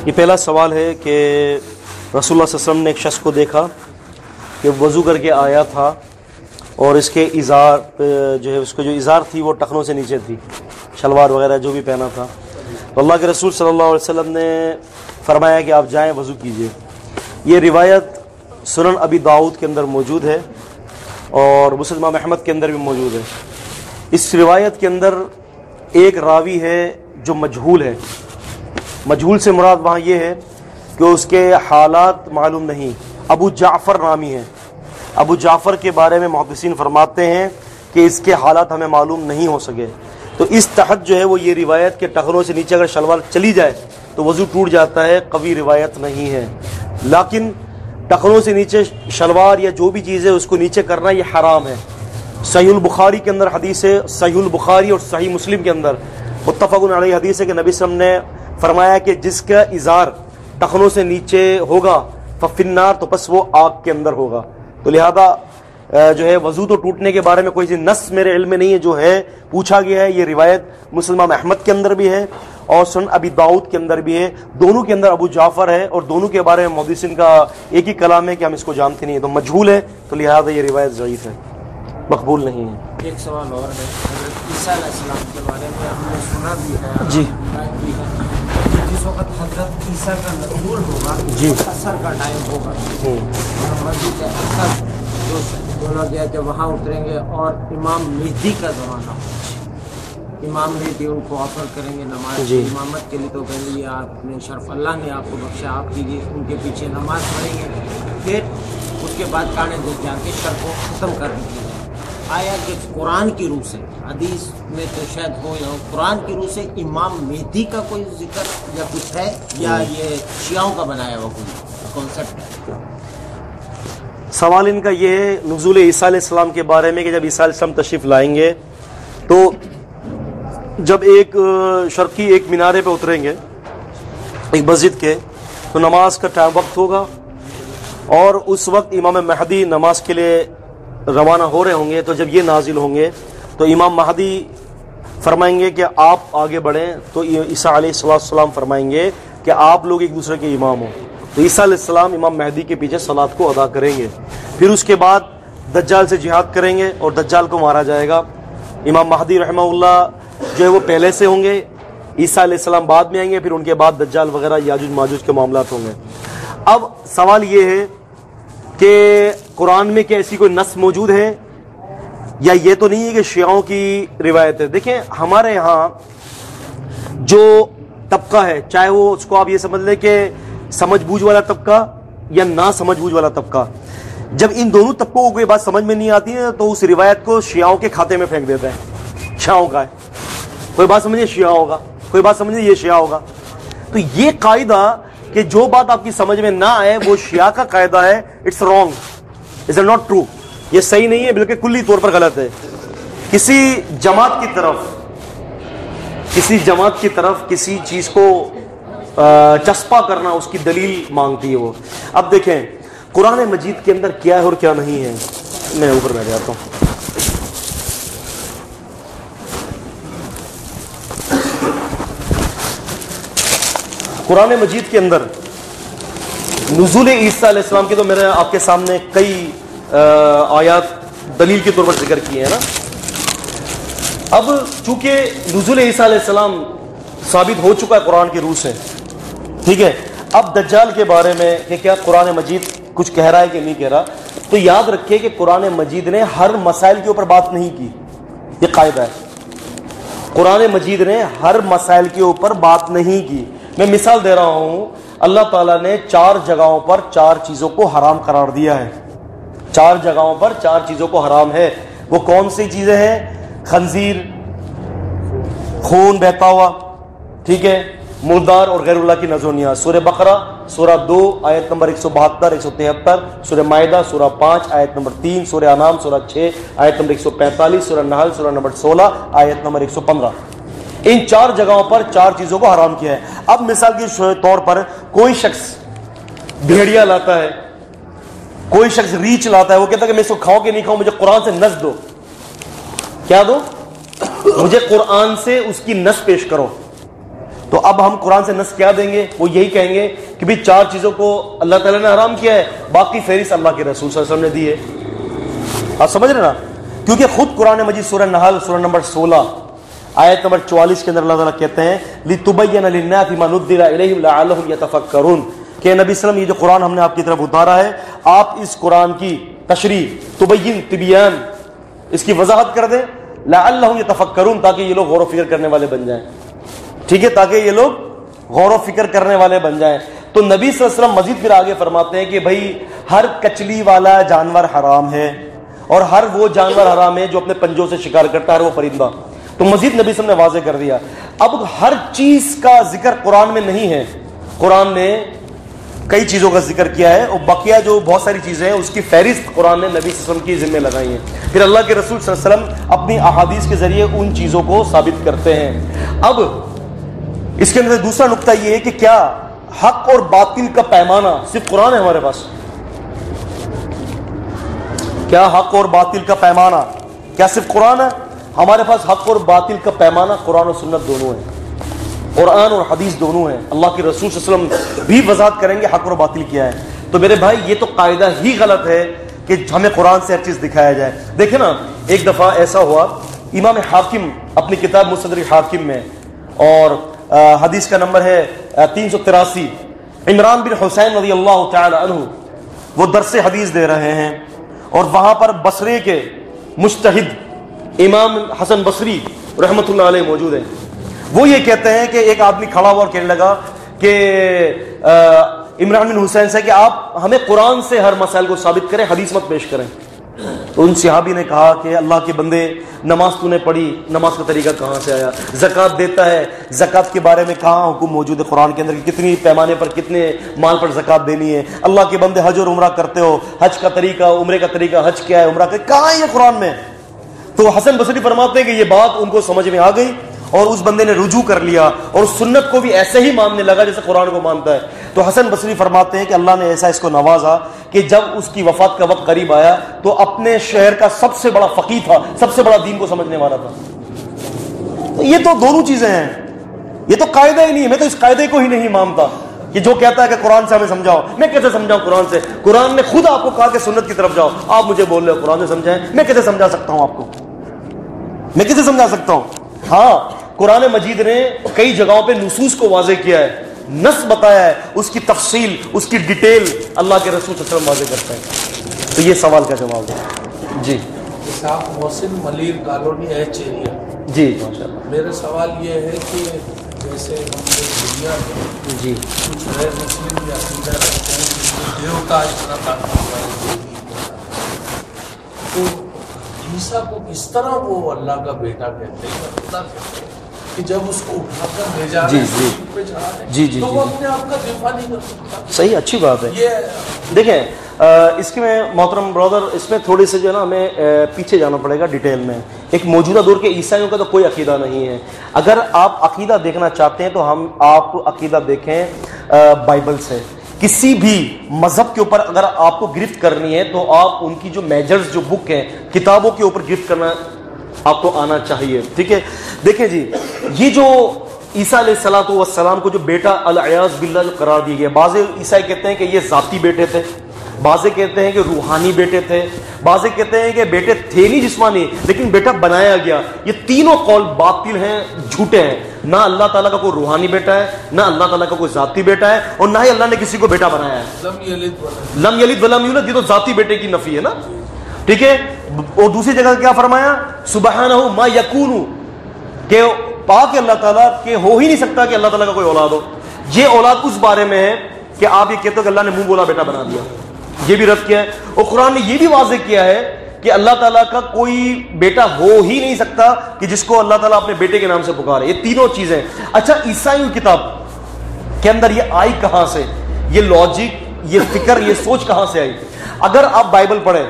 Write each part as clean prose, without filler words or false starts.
یہ پہلا سوال ہے کہ رسول اللہ صلی اللہ علیہ وسلم نے ایک شخص کو دیکھا کہ وضو کر کے آیا تھا اور اس کے ازار جو ہے اس کو جو ازار تھی وہ ٹخنوں سے نیچے تھی، شلوار وغیرہ جو بھی پہنا تھا، تو اللہ کے رسول صلی اللہ علیہ وسلم نے فرمایا کہ آپ جائیں وضو کیجئے۔ یہ روایت سنن ابی داؤد کے اندر موجود ہے اور مسند امام احمد کے اندر بھی موجود ہے۔ اس روایت کے اندر ایک راوی ہے جو مجہول ہے۔ مجہول سے مراد وہاں یہ ہے کہ اس کے حالات معلوم نہیں، ابو جعفر نامی ہے۔ ابو جعفر کے بارے میں محدثین فرماتے ہیں کہ اس کے حالات ہمیں معلوم نہیں ہو سکے، تو اس تحت جو ہے وہ یہ روایت کے ٹخنوں سے نیچے اگر شلوار چلی جائے تو وضو ٹوٹ جاتا ہے، قوی روایت نہیں ہے۔ لیکن ٹخنوں سے نیچے شلوار یا جو بھی چیز ہے اس کو نیچے کرنا یہ حرام ہے۔ صحیح البخاری کے اندر حدیث ہے، صحیح البخاری اور صحیح مسلم کے اندر متفق علیہ حدیث ہے کہ نبی صلی اللہ علیہ وسلم نے فرمایا کہ جس کا ازار ٹخنوں سے نیچے ہوگا ففی النار، تو پس وہ آگ کے اندر ہوگا۔ تو لہذا جو ہے وضو تو ٹوٹنے کے بارے میں کوئی سی نص میرے علم میں نہیں ہے، جو ہے پوچھا گیا ہے۔ یہ روایت مسلم امام احمد کے اندر بھی ہے اور سنن ابی داؤد کے اندر بھی ہے، دونوں کے اندر ابو جعفر ہے اور دونوں کے بارے میں محدثین کا ایک ہی کلام ہے کہ ہم اس کو جانتے نہیں ہیں، تو مجہول ہے، تو لہذا یہ روایت ضعیف ہے، مقبول نہیں ہے۔ ایک سوال اور ہے، حضرت عیسیٰ علیہ السلام کے بارے میں ہم نے سنا بھی ہے، جی جس وقت حضرت عیسیٰ کا نزول ہوگا جی عصر کا ٹائم ہوگا، مسجد اقصی جو بولا گیا کہ وہاں اتریں گے اور امام مہدی کا زمانہ ہوگا، امام مہدی ان کو آفر کریں گے نماز کی امامت کے لیے، تو کہیں گے یہ آپ نے شرف اللہ نے آپ کو بخشا، آپ کیجیے، ان کے پیچھے نماز پڑھیں گے، پھر اس کے بعد کانے دجال کے شر کو ختم کر دیجیے۔ آیا کہ قرآن کی روح سے، حدیث میں تو شاید ہو یا قرآن کی روح سے امام مہدی کا کوئی ذکر یا کچھ ہے، یا یہ شیعوں کا بنایا ہوا کوئی کانسیپٹ ہے؟ سوال ان کا یہ ہے نزول عیسیٰ علیہ السلام کے بارے میں کہ جب عیسیٰ علیہ السلام تشریف لائیں گے تو جب ایک شرقی ایک مینارے پہ اتریں گے ایک مسجد کے، تو نماز کا ٹائم وقت ہوگا اور اس وقت امام مہدی نماز کے لیے روانہ ہو رہے ہوں گے، تو جب یہ نازل ہوں گے تو امام مہدی فرمائیں گے کہ آپ آگے بڑھیں، تو عیسیٰ علیہ السلام فرمائیں گے کہ آپ لوگ ایک دوسرے کے امام ہوں، تو عیسیٰ علیہ السلام امام مہدی کے پیچھے صلاۃ کو ادا کریں گے، پھر اس کے بعد دجال سے جہاد کریں گے اور دجال کو مارا جائے گا۔ امام مہدی رحمہ اللہ جو ہے وہ پہلے سے ہوں گے، عیسیٰ علیہ السلام بعد میں آئیں گے، پھر ان کے بعد دجال وغیرہ یاجوج ماجوج کے معاملات ہوں گے۔ اب سوال یہ ہے کہ قرآن میں کیا ایسی کوئی نص موجود ہے، یا یہ تو نہیں ہے کہ شیعوں کی روایت ہے؟ دیکھیں ہمارے ہاں جو طبقہ ہے، چاہے وہ اس کو آپ یہ سمجھ لیں کہ سمجھ بوجھ والا طبقہ یا نہ سمجھ بوجھ والا طبقہ، جب ان دونوں طبقوں کو کوئی بات سمجھ میں نہیں آتی ہے تو اس روایت کو شیعوں کے کھاتے میں پھینک دیتا ہے، شیعوں کا ہے، کوئی بات سمجھے شیعہ ہوگا، کوئی بات سمجھے یہ شیعہ ہوگا۔ تو یہ قاعدہ کہ جو بات آپ کی سمجھ میں نہ آئے وہ شیعہ کا قاعدہ ہے، it's wrong, it's not true, یہ صحیح نہیں ہے، بلکہ کلی طور پر غلط ہے۔ کسی جماعت کی طرف کسی چیز کو چسپا کرنا اس کی دلیل مانگتی ہے وہ۔ اب دیکھیں قرآن مجید کے اندر کیا ہے اور کیا نہیں ہے، میں اوپر بیٹھ جاتا ہوں۔ قرآن مجید کے اندر نزول عیسیٰ علیہ السلام کی تو میں نے آپ کے سامنے کئی آیات دلیل کے طور پر ذکر کیے ہیں نا۔ اب چونکہ نزول عیسیٰ علیہ السلام ثابت ہو چکا ہے قرآن کی روح سے، ٹھیک ہے، اب دجال کے بارے میں کہ کیا قرآن مجید کچھ کہہ رہا ہے کہ نہیں کہہ رہا، تو یاد رکھیں کہ قرآن مجید نے ہر مسائل کے اوپر بات نہیں کی، یہ قاعدہ ہے، قرآن مجید نے ہر مسائل کے اوپر بات نہیں کی۔ میں مثال دے رہا ہوں، اللہ تعالیٰ نے 4 جگہوں پر 4 چیزوں کو حرام قرار دیا ہے، 4 جگہوں پر 4 چیزوں کو حرام ہے۔ وہ کون سی چیزیں ہیں؟ خنزیر، خون بہتا ہوا، ٹھیک ہے، مردار اور غیر اللہ کی نظر و نیاز۔ سورہ بقرہ سورہ 2 آیت نمبر 172 173، سورہ مائدہ سورہ 5 آیت نمبر 3، سورہ انعام سورہ 6 آیت نمبر 145، سورہ نحل سورہ نمبر 16 آیت نمبر 115۔ ان 4 جگہوں پر 4 چیزوں کو حرام کیا ہے۔ اب مثال کے طور پر کوئی شخص بھیڑیا لاتا ہے، کوئی شخص ریچھ لاتا ہے، وہ کہتا ہے کہ میں اس کو کھاؤں کہ نہیں کھاؤں، مجھے قرآن سے نص دو۔ کیا دو؟ مجھے قرآن سے اس کی نص پیش کرو۔ تو اب ہم قرآن سے نص کیا دیں گے؟ وہ یہی کہیں گے کہ بھی 4 چیزوں کو اللہ تعالیٰ نے حرام کیا ہے، باقی فہرست اللہ کے رسول صلی اللہ علیہ وسلم نے دی ہے. آپ سمجھ رہے نا؟ کیونکہ خود قرآن مجید سورہ نحل سورہ نمبر 16 آیت نمبر 44 کے اندر اللہ تعالیٰ کہتے ہیں لِتُبَيَّنَ لِلنَّاسِ مَا نُزِّلَ إِلَيْهِمْ لَعَلَّهُمْ يَتَفَكَّرُونَ کہ نبی صلی اللہ علیہ وسلم یہ جو قرآن ہم نے آپ کی طرف اتارا ہے، آپ اس قرآن کی تشریح تبین تبیان اس کی وضاحت کر دیں لعلہم یتفکرون تاکہ یہ لوگ غور و فکر کرنے والے بن جائیں. ٹھیک ہے، تاکہ یہ لوگ غور و فکر کرنے والے بن جائیں. تو نبی صلی اللہ علیہ وسلم مزید پھر آگے فرماتے ہیں کہ بھائی ہر کچلی والا جانور حرام ہے اور ہر وہ جانور حرام ہے جو اپنے پنجوں سے شکار کرتا ہے، ہر وہ پرندہ. تو مزید نبی صلی اللہ علیہ وسلم نے واضح کر دیا. اب ہر چیز کا ذکر قرآن میں نہیں ہے، قرآن نے کئی چیزوں کا ذکر کیا ہے اور بقیہ جو بہت ساری چیزیں ہیں اس کی فہرست قرآن نے نبی صلی اللہ علیہ وسلم کی ذمہ لگائی ہیں. پھر اللہ کے رسول صلی اللہ علیہ وسلم اپنی احادیث کے ذریعے ان چیزوں کو ثابت کرتے ہیں. اب اس کے اندر دوسرا نقطہ یہ ہے کہ کیا حق اور باطل کا پیمانہ صرف قرآن ہے ہمارے پاس؟ کیا حق اور باطل کا پیمانہ کیا صرف قرآن ہے؟ ہمارے پاس حق اور باطل کا پیمانہ قرآن و سنت دونوں ہیں، قرآن اور حدیث دونوں ہیں. اللہ کے رسول صلی اللہ علیہ وسلم بھی وضاحت کریں گے حق اور باطل کیا ہے. تو میرے بھائی یہ تو قاعدہ ہی غلط ہے کہ ہمیں قرآن سے ہر چیز دکھایا جائے. دیکھیں نا، ایک دفعہ ایسا ہوا، امام حاکم اپنی کتاب مستدرک حاکم میں اور حدیث کا نمبر ہے 383، عمران بن حسین رضی اللہ تعالی عنہ وہ درس حدیث دے رہے ہیں اور وہاں پر بصرے کے مجتہد امام حسن بصری رحمۃ اللہ علیہ موجود ہیں. وہ یہ کہتے ہیں کہ ایک آدمی کھڑا ہوا اور کہنے لگا کہ عمران بن حسین سے کہ آپ ہمیں قرآن سے ہر مسائل کو ثابت کریں، حدیث مت پیش کریں. تو ان صحابی نے کہا کہ اللہ کے بندے، نماز تو نے پڑھی، نماز کا طریقہ کہاں سے آیا؟ زکوٰۃ دیتا ہے، زکوٰۃ کے بارے میں کہاں حکم موجود ہے قرآن کے اندر کہ کتنی پیمانے پر کتنے مال پر زکوٰۃ دینی ہے؟ اللہ کے بندے حج اور عمرہ کرتے ہو، حج کا طریقہ، عمرے کا طریقہ، حج کیا ہے، عمرہ کا کہاں ہے یہ قرآن میں؟ تو حسن بصری فرماتے ہیں کہ یہ بات ان کو سمجھ میں آ گئی اور اس بندے نے رجوع کر لیا اور سنت کو بھی ایسے ہی ماننے لگا جیسے قرآن کو مانتا ہے. تو حسن بصری فرماتے ہیں کہ اللہ نے ایسا اس کو نوازا کہ جب اس کی وفات کا وقت قریب آیا تو اپنے شہر کا سب سے بڑا فقیہ تھا، سب سے بڑا دین کو سمجھنے والا تھا. یہ تو دونوں چیزیں ہیں، یہ تو قاعدہ ہی نہیں ہے. میں تو اس قاعدے کو ہی نہیں مانتا کہ جو کہتا ہے کہ قرآن سے ہمیں سمجھاؤ. میں کیسے سمجھاؤں قرآن سے؟ قرآن نے خود آپ کو کہا کہ سنت کی طرف جاؤ. آپ مجھے بول رہے ہو قرآن سے سمجھائیں، میں کیسے سمجھا سکتا ہوں آپ کو؟ میں کیسے سمجھا سکتا ہوں؟ ہاں، قرآن مجید نے کئی جگہوں پہ نصوص کو واضح کیا ہے، نص بتایا ہے، اس کی تفصیل، اس کی ڈیٹیل اللہ کے رسول صلی اللہ علیہ وسلم واضح کرتے ہیں. تو یہ سوال کا جواب ہے. جی صاحب محسن ملیر کالونی ہے چیریا. جی ماشاءاللہ. میرا سوال یہ ہے کہ جیسے ہم دنیا میں جی کچھ غیر مسلم یا عقیدہ رکھتے ہیں کہ دیوتا اس طرح طاقت ہے، تو عیسیٰ کو کس طرح وہ اللہ کا بیٹا کہتے ہیں، خدا کہتے ہیں کہ جب اس کو اٹھا کر لے جا رہے ہیں پہ چڑھا رہے ہیں تو وہ اپنے آپ کا دفاع نہیں کر سکتا. صحیح، اچھی بات ہے. یہ دیکھیں اس کے میں محترم برادر اس میں تھوڑی سی جو ہے نا ہمیں پیچھے جانا پڑے گا ڈیٹیل میں. ایک موجودہ دور کے عیسائیوں کا تو کوئی عقیدہ نہیں ہے. اگر آپ عقیدہ دیکھنا چاہتے ہیں تو آپ عقیدہ دیکھیں بائبل سے. کسی بھی مذہب کے اوپر اگر آپ کو گرفت کرنی ہے تو آپ ان کی جو میجرز جو بک ہیں، کتابوں کے اوپر گرفت کرنا آپ کو آنا چاہیے. ٹھیک ہے. دیکھیں جی، یہ جو عیسیٰ علیہ الصلوۃ والسلام کو جو بیٹا العیاذ باللہ قرار دیا گیا، بعض عیسائی کہتے ہیں کہ یہ ذاتی بیٹے تھے، بعض کہتے ہیں کہ روحانی بیٹے تھے، بعض کہتے ہیں کہ بیٹے تھے نہیں جسمانی لیکن بیٹا بنایا گیا. یہ تینوں قول باطل ہیں، جھوٹے ہیں. نہ اللہ تعالیٰ کا کوئی روحانی بیٹا ہے، نہ اللہ تعالیٰ کا کوئی ذاتی بیٹا ہے، اور نہ ہی اللہ نے کسی کو بیٹا بنایا ہے. لم یلد ولم یولد، یہ تو ذاتی بیٹے کی نفی ہے نا. ٹھیک ہے. اور دوسری جگہ کیا فرمایا؟ سبحانہ ما یکون، کہ پاک اللہ تعالیٰ کہ ہو ہی نہیں سکتا کہ اللہ تعالیٰ کا کوئی اولاد ہو. یہ اولاد اس بارے میں ہے کہ آپ یہ کہتے ہو کہ اللہ نے منہ بولا بیٹا بنا دیا، یہ بھی رد کیا ہے. اور قرآن نے یہ بھی واضح کیا ہے کہ اللہ تعالیٰ کا کوئی بیٹا ہو ہی نہیں سکتا کہ جس کو اللہ تعالیٰ اپنے بیٹے کے نام سے پکارے. یہ تینوں چیزیں. اچھا، عیسائیوں کی کتاب کے اندر یہ آئی کہاں سے؟ یہ لاجک، یہ فکر، یہ سوچ کہاں سے آئی؟ اگر آپ بائبل پڑھیں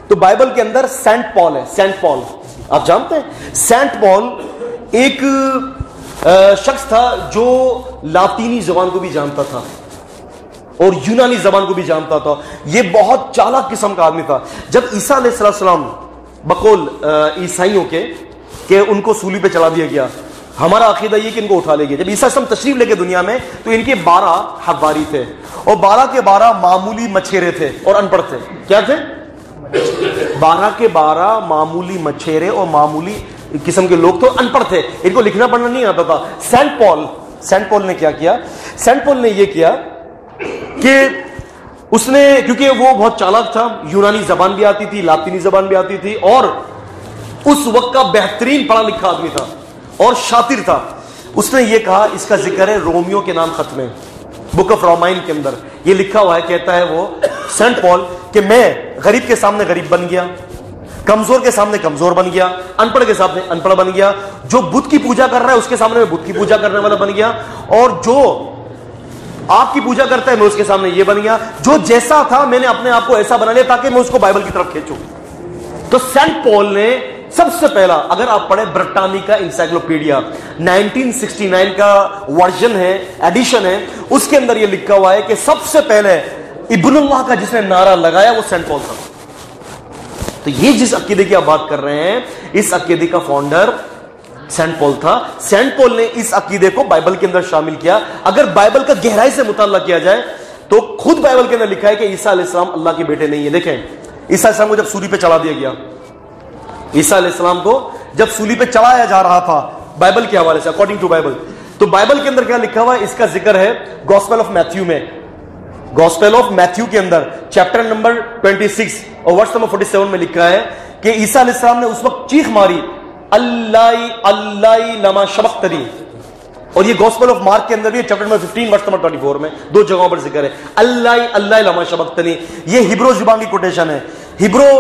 تو بائبل کے اندر سینٹ پال ہے. سینٹ پال آپ جانتے ہیں؟ سینٹ پال ایک شخص تھا جو لاطینی زبان کو بھی جانتا تھا اور یونانی زبان کو بھی جانتا تھا. یہ بہت چالاک قسم کا آدمی تھا. جب عیسیٰ علیہ السلام بقول عیسائیوں کے کہ ان کو سولی پہ چلا دیا گیا ہمارا عقیدہ یہ کہ ان کو اٹھا لے گیا. جب عیسیٰ السلام تشریف لے کے دنیا میں تو ان کے 12 حواری تھے اور 12 کے 12 معمولی مچھیرے تھے اور ان پڑھ تھے. کیا تھے؟ 12 کے 12 معمولی مچھیرے اور معمولی قسم کے لوگ تو ان پڑھ تھے, ان کو لکھنا پڑھنا نہیں آتا تھا. سینٹ پال نے کیا کیا؟ سینٹ پال نے یہ کیا کہ اس نے, کیونکہ وہ بہت چالاک تھا, یونانی زبان بھی آتی تھی, لاطینی زبان بھی آتی تھی, اور اس وقت کا بہترین پڑھا لکھا آدمی تھا اور شاطر تھا. اس نے یہ کہا, اس کا ذکر ہے رومیو کے نام خط میں, بک آف رومائن کے اندر یہ لکھا ہوا ہے. کہتا ہے وہ سینٹ پال کہ میں غریب کے سامنے غریب بن گیا, کمزور کے سامنے کمزور بن گیا, ان پڑھ کے سامنے ان پڑھ بن گیا, جو بدھ کی پوجا کر رہا ہے اس کے سامنے میں بدھ کی پوجا کرنے والا بن گیا, اور جو آپ کی پوجا کرتا ہے میں اس کے سامنے یہ بن گیا. جو جیسا تھا میں نے اپنے آپ کو ایسا بنا لیا تاکہ میں اس کو بائبل کی طرف کھینچوں. تو سینٹ پال نے سب سے پہلا, اگر آپ پڑھیں برٹانیکا انسائکلوپیڈیا 1969 کا ورژن ہے, ایڈیشن ہے, اس کے اندر یہ لکھا ہوا ہے کہ سب سے پہلے ابن اللہ کا جس نے نعرہ لگایا وہ سینٹ پال تھا. تو یہ جس عقیدے کی آپ بات کر رہے ہیں, اس عقیدے کا فاؤنڈر سینٹ پال تھا. سینٹ پال نے اس عقیدے کو بائبل کے اندر شامل کیا. اگر بائبل کا گہرائی سے مطالعہ کیا جائے تو خود بائبل کے اندر لکھا ہے کہ عیسیٰ علیہ السلام اللہ کے بیٹے نہیں ہے. دیکھیں عیسیٰ علیہ السلام کو جب سولی پہ چڑھا دیا گیا, عیسیٰ علیہ السلام کو جب سولی پہ چڑھایا جا رہا تھا بائبل کے حوالے سے, اکارڈنگ ٹو بائبل, تو بائبل کے اندر کیا لکھا ہوا ہے, اس کا ذکر ہے گوسپل آف میتھیو میں. گوسپل آف میتھیو کے اندر چیپٹر نمبر 26 اور ورس نمبر 47 میں لکھا ہے کہ عیسیٰ علیہ السلام نے اس وقت چیخ ماری, اللہ اللہ لما شبقتنی. اور یہ گوسپل آف مارک کے اندر بھی چیپٹر نمبر 15 ورس نمبر 24 میں 2 جگہوں پر ذکر ہے, اللہ اللہ لما شبقتنی. یہ ہیبرو زبان کی کوٹیشن ہے, ہیبرو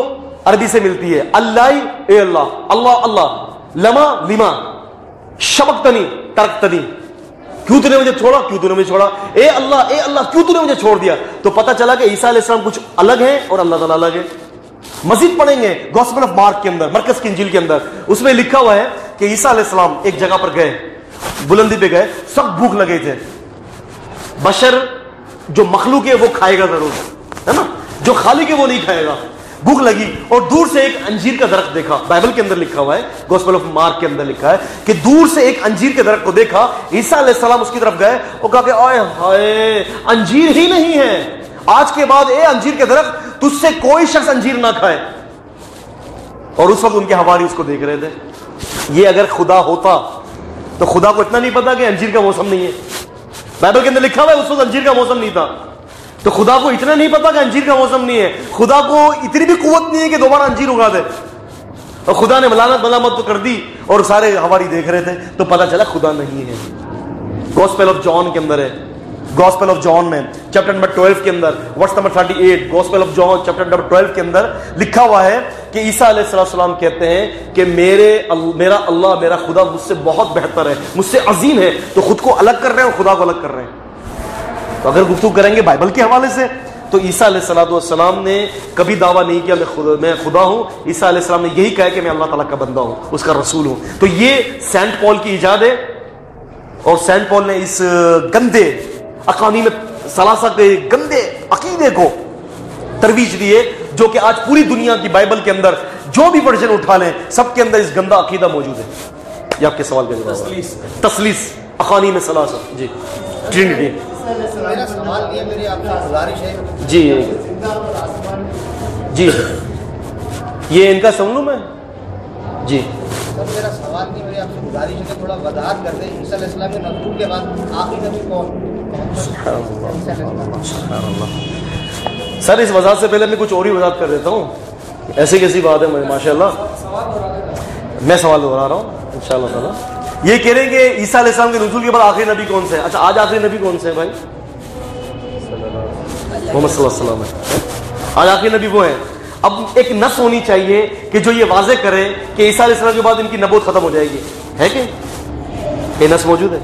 عربی سے ملتی ہے. اللہ اے اللہ, اللہ اللہ, لما لما, شبقتنی ترکتنی, کیوں تو نے مجھے چھوڑا, کیوں تو نے مجھے چھوڑا, اے اللہ کیوں تو نے مجھے چھوڑ دیا. تو پتہ چلا کہ عیسیٰ علیہ السلام کچھ الگ ہیں اور اللہ تعالیٰ الگ ہے. مزید پڑھیں گے گوسپل آف مارک کے اندر, مرکز کی انجیل کے اندر, اس میں لکھا ہوا ہے کہ عیسیٰ علیہ السلام ایک جگہ پر گئے, بلندی پہ گئے, سخت بھوک لگے تھے. بشر جو مخلوق ہے وہ کھائے گا ضرور, ہے نا, جو خالق ہے وہ نہیں کھائے گا. بھوک لگی اور دور سے ایک انجیر کا درخت دیکھا. بائبل کے اندر لکھا ہوا ہے, گوسپل آف مارک کے اندر لکھا ہے کہ دور سے ایک انجیر کے درخت کو دیکھا. عیسیٰ علیہ السلام اس کی طرف گئے اور کہا کہ آئے ہائے انجیر ہی نہیں ہے, آج کے بعد اے انجیر کے درخت تجھ سے کوئی شخص انجیر نہ کھائے. اور اس وقت ان کے حواری اس کو دیکھ رہے تھے. یہ اگر خدا ہوتا تو خدا کو اتنا نہیں پتا کہ انجیر کا موسم نہیں ہے. بائبل کے اندر لکھا ہوا ہے اس وقت انجیر کا موسم نہیں تھا, تو خدا کو اتنا نہیں پتا کہ انجیر کا موسم نہیں ہے. خدا کو اتنی بھی قوت نہیں ہے کہ دوبارہ انجیر اگا دے. اور خدا نے ملامت تو کر دی اور سارے حواری دیکھ رہے تھے تو پتا چلا خدا نہیں ہے. گوسپل آف جان کے اندر ہے, گوسپل آف جان میں چیپٹر نمبر 12 کے اندر verse number 38, gospel of John chapter number 12 کے اندر لکھا ہوا ہے کہ عیسیٰ علیہ السلام کہتے ہیں کہ میرا اللہ, میرا خدا مجھ سے بہت بہتر ہے, مجھ سے عظیم ہے. تو خود کو الگ کر رہے ہیں اور خدا کو الگ کر رہے ہیں. تو اگر گفتگو کریں گے بائبل کے حوالے سے تو عیسیٰ علیہ السلام نے کبھی دعویٰ نہیں کیا میں خدا ہوں. عیسیٰ علیہ السلام نے یہی کہا کہ میں اللہ تعالیٰ کا بندہ ہوں, اس کا رسول ہوں. تو یہ سینٹ پال کی ایجاد ہے, اور سینٹ پال نے اس گندے اقانیم ثلاثہ کے گندے عقیدے کو ترویج دی ہے, جو کہ آج پوری دنیا کی بائبل کے اندر جو بھی ورژن اٹھا لیں سب کے اندر اس گندا عقیدہ موجود ہے. یہ آپ کے سوال کا جواب ہے. تثلیث اقانیم ثلاثہ. جی ٹرینٹی. میرا سوال یہ, میری آپ سے گزارش ہے. جی جی یہ ان کا سمنو میں. جی سر میرا سوال نہیں, میری آپ سے گزارش ہے کہ تھوڑا وضاحت کر دیں. عیسیٰ علیہ السلام کے نزول کے بعد آخری نبی کون؟ سر اس وضاحت سے پہلے میں کچھ اور ہی وضاحت کر دیتا ہوں. ایسی کیسی بات ہے ماشاء اللہ, میں سوال دہرا رہا ہوں انشاءاللہ تعالیٰ. یہ کہہ رہے ہیں کہ عیسیٰ علیہ السلام کے نزول کے بعد آخری نبی کون سے ہے. اچھا آج آخری نبی کون سے ہے بھائی؟ محمد صلی اللہ علیہ وسلم ہے. آج آخری نبی وہ ہے. اب ایک نص ہونی چاہیے کہ جو یہ واضح کرے کہ عیسیٰ علیہ السلام کے بعد ان کی نبوت ختم ہو جائے گی, ہے کہ یہ نص موجود ہے؟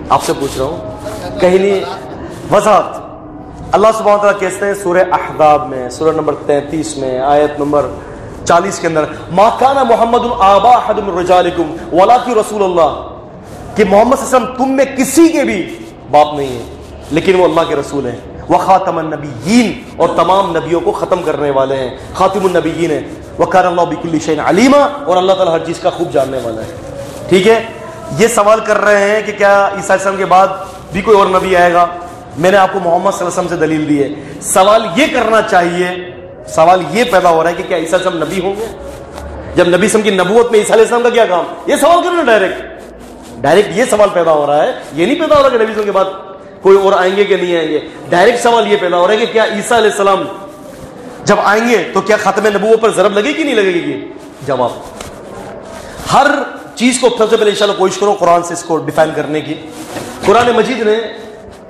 آپ سے پوچھ رہا ہوں کہیں نہیں. وضاحت اللہ سبحانہ وتعالیٰ کہتے ہیں سورہ احزاب میں, سورہ نمبر 33 میں آیت نمبر 40 کے اندر, ما کان محمد آبا احد من رجالکم ولکن رسول اللہ, کہ محمد صلی اللہ علیہ وسلم تم میں کسی کے بھی باپ نہیں ہے لیکن وہ اللہ کے رسول ہیں. وخاتم النبیین, اور تمام نبیوں کو ختم کرنے والے ہیں, خاتم النبیین ہیں. وکان اللہ بکل شیء علیما, اور اللہ تعالیٰ ہر چیز کا خوب جاننے والا ہے. ٹھیک ہے. یہ سوال کر رہے ہیں کہ کیا عیسیٰ علیہ السلام کے بعد بھی کوئی اور نبی آئے گا. میں نے آپ کو محمد صلی اللہ علیہ وسلم سے دلیل دی ہے. سوال یہ کرنا چاہیے, سوال یہ پیدا ہو رہا ہے کہ کیا عیسیٰ علیہ السلام نبی ہوں گے؟ جب نبی صلی اللہ علیہ وسلم کی نبوت میں عیسیٰ علیہ السلام کا کیا کام؟ یہ سوال کرو نا ڈائریکٹ یہ سوال پیدا ہو رہا ہے. یہ نہیں پیدا ہو رہا کہ نبی صلی اللہ علیہ وسلم کے بعد کوئی اور آئیں گے کہ نہیں آئیں گے. ڈائریکٹ سوال یہ پیدا ہو رہا ہے کہ کیا عیسیٰ علیہ السلام جب آئیں گے تو کیا ختم نبوت پر ضرب لگے گی نہیں لگے گی؟ جواب, ہر چیز کو سب سے پہلے انشاءاللہ کوشش کرو قرآن سے اس کو ڈیفائن کرنے کی. قرآن مجید نے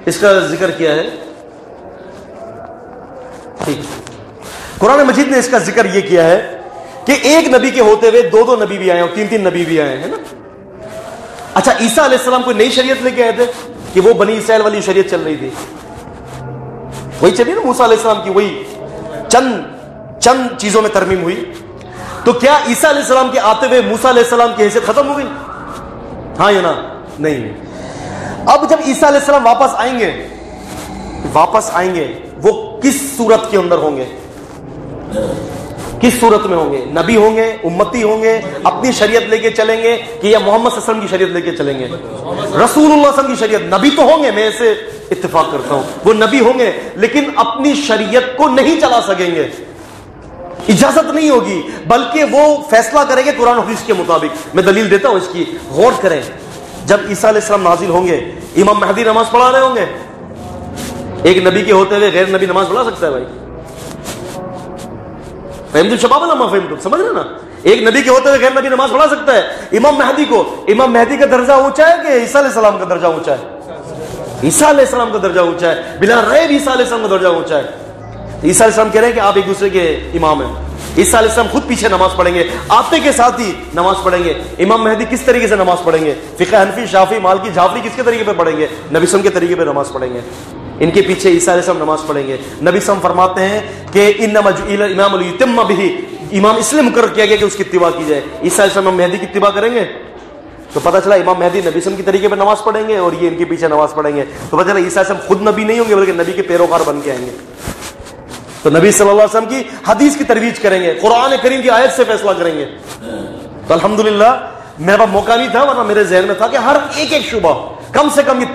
اس کا ذکر کیا ہے. ٹھیک, قرآن مجید نے اس کا ذکر یہ کیا ہے کہ ایک نبی کے ہوتے ہوئے دو نبی بھی آئے اور تین نبی بھی آئے ہیں نا. اچھا, عیسیٰ علیہ السلام کوئی نئی شریعت لے کے آئے تھے کہ وہ بنی اسرائیل والی شریعت چل رہی تھی؟ وہی چلی نا موسیٰ علیہ السلام کی, وہی چند چیزوں میں ترمیم ہوئی. تو کیا عیسیٰ علیہ السلام کے آتے ہوئے موسیٰ علیہ السلام کی حیثیت ختم ہو گئی؟ ہاں یا نا؟ نہیں. اب جب عیسیٰ علیہ السلام واپس آئیں گے وہ کس صورت کے اندر ہوں گے؟ کس صورت میں ہوں گے؟ نبی ہوں گے, امتی ہوں گے, اپنی شریعت لے کے چلیں گے کہ یا محمد صلی اللہ علیہ وسلم کی شریعت لے کے چلیں گے؟ رسول اللہ صلی اللہ علیہ وسلم کی شریعت. نبی تو ہوں گے, میں اسے اتفاق کرتا ہوں, وہ نبی ہوں گے لیکن اپنی شریعت کو نہیں چلا سکیں گے, اجازت نہیں ہوگی, بلکہ وہ فیصلہ کریں گے قرآن حدیث کے مطابق. میں دلیل دیتا ہوں اس کی, غور کریں. جب عیسیٰ علیہ السلام نازل ہوں گے, امام مہدی نماز پڑھا رہے ہوں گے. ایک نبی کے ہوتے ہوئے غیر نبی نماز پڑھا سکتا ہے بھائی؟ فہمتم شباب اللہ ما فہمتم, سمجھ رہے نا؟ ایک نبی کے ہوتے ہوئے غیر نبی نماز پڑھا سکتا ہے. امام مہدی کا درجہ اونچا ہے کہ عیسیٰ علیہ السلام کا درجہ اونچا ہے؟ عیسیٰ علیہ السلام کا درجہ اونچا ہے, بلا ریب عیسیٰ علیہ السلام کا درجہ اونچا ہے. عیسیٰ علیہ السلام کہہ رہے ہیں کہ آپ ایک دوسرے کے امام ہیں. عیسیٰ علیہ السلام خود پیچھے نماز پڑھیں گے, آتے کے ساتھ ہی نماز پڑھیں گے. امام مہدی کس طریقے سے نماز پڑھیں گے؟ فقہ حنفی, شافعی, مالکی, جعفری کس کے طریقے پہ پڑھیں گے؟ نبی صلی اللہ علیہ وسلم کے طریقے پہ نماز پڑھیں گے. ان کے پیچھے عیسیٰ علیہ السلام نماز پڑھیں گے. نبی صلی اللہ علیہ وسلم فرماتے ہیں کہ انما جعل الامام لیتم بہ, امام اس لیے مقرر کیا گیا کہ اس کی اتباع کی جائے. عیسیٰ علیہ السلام مہدی کی اتباع کریں گے تو پتہ چلا امام مہدی نبی صلی اللہ علیہ وسلم کی طریقے پہ نماز پڑھیں گے اور یہ ان کے پیچھے نماز پڑھیں گے. تو پتہ چلا عیسیٰ علیہ السلام خود نبی نہیں ہوں گے بلکہ نبی کے پیروکار بن کے آئیں گے. تو نبی صلی اللہ علیہ وسلم کی حدیث کی ترویج کریں گے, قرآن کریم کی آیت سے فیصلہ کریں گے. تو الحمدللہ میرے پاس موقع نہیں تھا, ورنہ میرے ذہن میں تھا کہ ہر ایک شعبہ کم سے کم یہ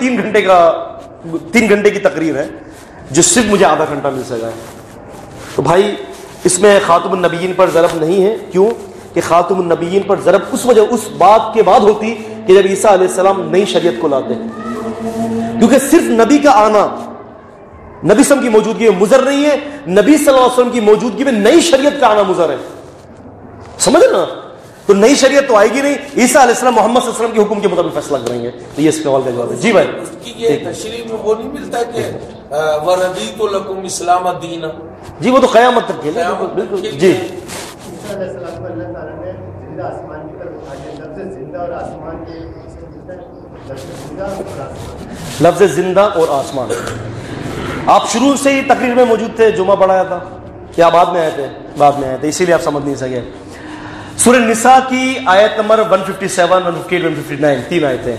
3 گھنٹے کی تقریر ہے جو صرف مجھے آدھا گھنٹہ مل سکا ہے. تو بھائی اس میں خاتم النبیین پر ضرب نہیں ہے. کیوں کہ خاتم النبیین پر ضرب اس بات کے بعد ہوتی کہ جب عیسیٰ علیہ السلام نئی شریعت کو لاتے, کیونکہ صرف نبی کا آنا نبی صلی اللہ علیہ وسلم کی موجودگی میں مضر نہیں ہے, نبی صلی اللہ علیہ وسلم کی موجودگی میں نئی شریعت کا آنا مضر ہے. سمجھ نا؟ تو نئی شریعت تو آئے گی نہیں. عیسیٰ علیہ السلام محمد صلی اللہ علیہ وسلم کے حکم کے مطابق فیصلہ کریں گے. تو یہ اس سوال کا جواب ہے. جی بھائی, یہ تشریح میں وہ نہیں ملتا کہ وردیت لکم اسلام الدین, جی وہ تو قیامت تک کے لیے بالکل. جی عیسیٰ علیہ السلام کو اللہ تعالیٰ نے زندہ آسمان کی طرف اٹھا دیا. لفظ زندہ اور آسمان کے لفظ زندہ اور آسمان. آپ شروع سے ہی تقریر میں موجود تھے, جمعہ پڑھایا تھا یا بعد میں آئے تھے؟ بعد میں آئے تھے, اسی لیے آپ سمجھ نہیں سکے. سورہ نساء کی آیت نمبر 157, 158, 159 3 آیتیں.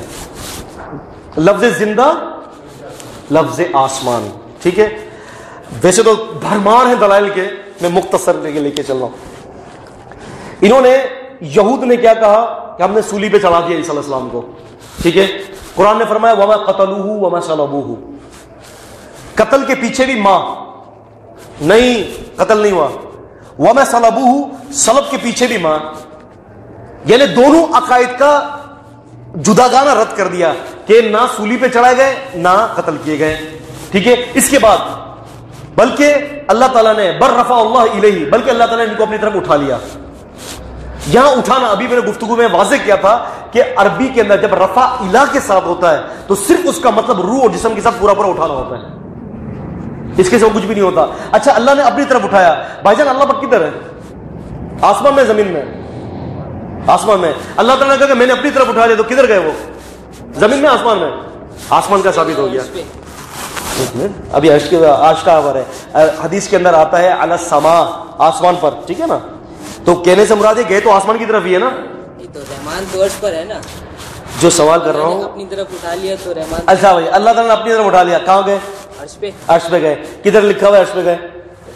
لفظ زندہ, لفظ آسمان. ٹھیک ہے, ویسے تو بھرمار ہیں دلائل کے, میں مختصر لے کے چل رہا ہوں. انہوں نے, یہود نے کیا کہا کہ ہم نے سولی پہ چڑھا دیا عیسیٰ علیہ السلام کو. ٹھیک ہے, قرآن نے فرمایا وما قتلوہ وما صلبوہ, قتل کے پیچھے بھی ماں نہیں, قتل نہیں ہوا. وما صلبوہ, صلب کے پیچھے بھی ماں, یعنی دونوں عقائد کا جداگانہ رد کر دیا کہ نہ سولی پہ چڑھائے گئے نہ قتل کیے گئے. ٹھیک ہے, اس کے بعد بلکہ اللہ تعالیٰ نے بر رفع اللہ الیہ, بلکہ اللہ تعالیٰ نے ان کو اپنی طرف اٹھا لیا. یہاں اٹھانا ابھی میں نے گفتگو میں واضح کیا تھا کہ عربی کے اندر جب رفع الہ کے ساتھ ہوتا ہے تو صرف اس کا مطلب روح اور جسم کے ساتھ پورا پورا اٹھانا ہوتا ہے, اس کے ساتھ کچھ بھی نہیں ہوتا. اچھا, اللہ نے اپنی طرف اٹھایا. بھائی جان اللہ پر کدھر ہے؟ آسمان میں, زمین میں؟ آسمان میں. اللہ تعالیٰ نے کہا کہ میں نے اپنی طرف اٹھا لیا, تو کدھر گئے وہ؟ زمین میں, آسمان میں؟ آسمان کا ثابت ہو گیا. ابھی آج کا خبر ہے, حدیث کے اندر آتا ہے علی السماء, آسمان پر. ٹھیک ہے نا, تو کہنے سے مراد ہے گئے تو آسمان کی طرف ہی ہے نا. تو رحمان تو عرش پر ہے نا. جو سوال کر رہا ہوں, اپنی طرف اٹھا لیا تو رحمان. اچھا بھائی, اللہ تعالیٰ نے اپنی طرف اٹھا لیا, کہاں گئے؟ عرش پہ. عرش پہ گئے. کدھر لکھا ہوا ہے عرش پہ گئے؟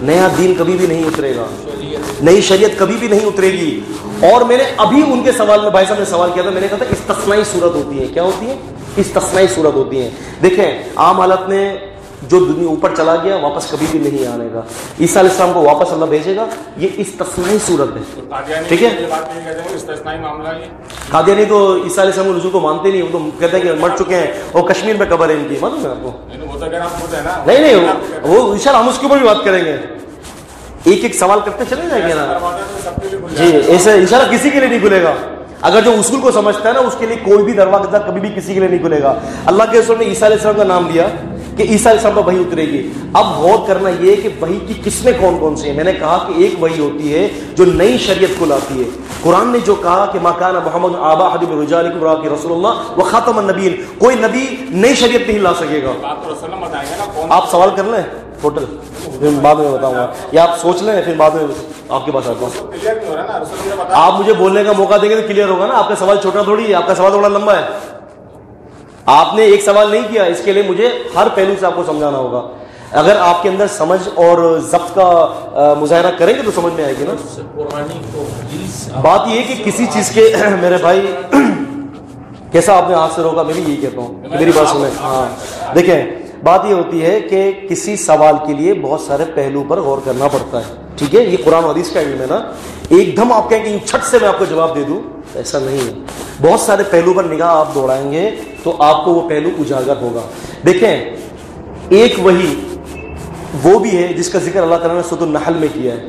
نیا دین کبھی بھی نہیں اترے گا، نئی شریعت کبھی بھی نہیں اترے گی. اور میں نے ابھی ان کے سوال میں بھائی صاحب نے سوال کیا تھا، میں نے کہا تھا استثنائی صورت ہوتی ہے. کیا ہوتی ہے؟ استثنائی صورت ہوتی ہے. دیکھیں عام حالت میں جو دنیا اوپر چلا گیا واپس کبھی بھی نہیں آنے گا. عیسیٰ علیہ السلام کو واپس اللہ بھیجے گا، یہ استثنائی صورت ہے. ٹھیک ہے، قادیانی تو عیسیٰ علیہ السلام کے رسول کو مانتے نہیں، وہ تو کہتے ہیں کہ مر چکے ہیں اور کشمیر میں قبر ہے ان کی. معلوم ہے آپ کو؟ نہیں وہ انشاءاللہ ہم اس کے اوپر بھی بات کریں گے. ایک ایک سوال کرتے چلے جائیں گے نا جی. ایسے انشاءاللہ کسی کے لیے نہیں کھلے گا. اگر جو اصول کو سمجھتا ہے نا اس کے لیے کوئی بھی دروازہ کبھی بھی کسی کے لیے نہیں کھلے گا. اللہ کے رسول نے عیسیٰ علیہ السلام کا نام دیا کہ عیسیٰ علیہ السلام پر وحی اترے گی. اب غور کرنا یہ کہ وحی کی قسمیں کون کون سی ہیں. میں نے کہا کہ ایک وحی ہوتی ہے جو نئی شریعت کو لاتی ہے. قرآن نے جو کہا کہ ما کان محمد آبا احد من رجالکم ولکن رسول اللہ وخاتم النبیین، کوئی نبی نئی شریعت نہیں لا سکے گا. آپ سوال کر لیں ٹوٹل، پھر بعد میں بتاؤں گا، یا آپ سوچ لیں پھر بعد میں آپ کے پاس آتا ہوں. آپ مجھے بولنے کا موقع دیں گے تو کلیئر ہوگا نا. آپ کا سوال چھوٹا تھوڑی ہے، آپ کا سوال تھوڑا لمبا ہے. آپ نے ایک سوال نہیں کیا، اس کے لیے مجھے ہر پہلو سے آپ کو سمجھانا ہوگا. اگر آپ کے اندر سمجھ اور ضبط کا مظاہرہ کریں گے تو سمجھ میں آئے گی نا. بات یہ ہے کہ کسی چیز کے میرے بھائی کیسا آپ نے ہاتھ سے روکا، میں بھی یہی کہتا ہوں کہ میری بات سنیں. ہاں دیکھیں بات یہ ہوتی ہے کہ کسی سوال کے لیے بہت سارے پہلو پر غور کرنا پڑتا ہے. ٹھیک ہے، یہ قرآن و حدیث کا علم ہے نا. ایک دم آپ کہیں کہ چھٹ سے میں آپ کو جواب دے دوں، ایسا نہیں ہے. بہت سارے پہلو پر نگاہ آپ دوڑائیں گے تو آپ کو وہ پہلو اجاگر ہوگا. دیکھیں ایک وہی وہ بھی ہے جس کا ذکر اللہ تعالیٰ نے سورۃ النحل میں کیا ہے.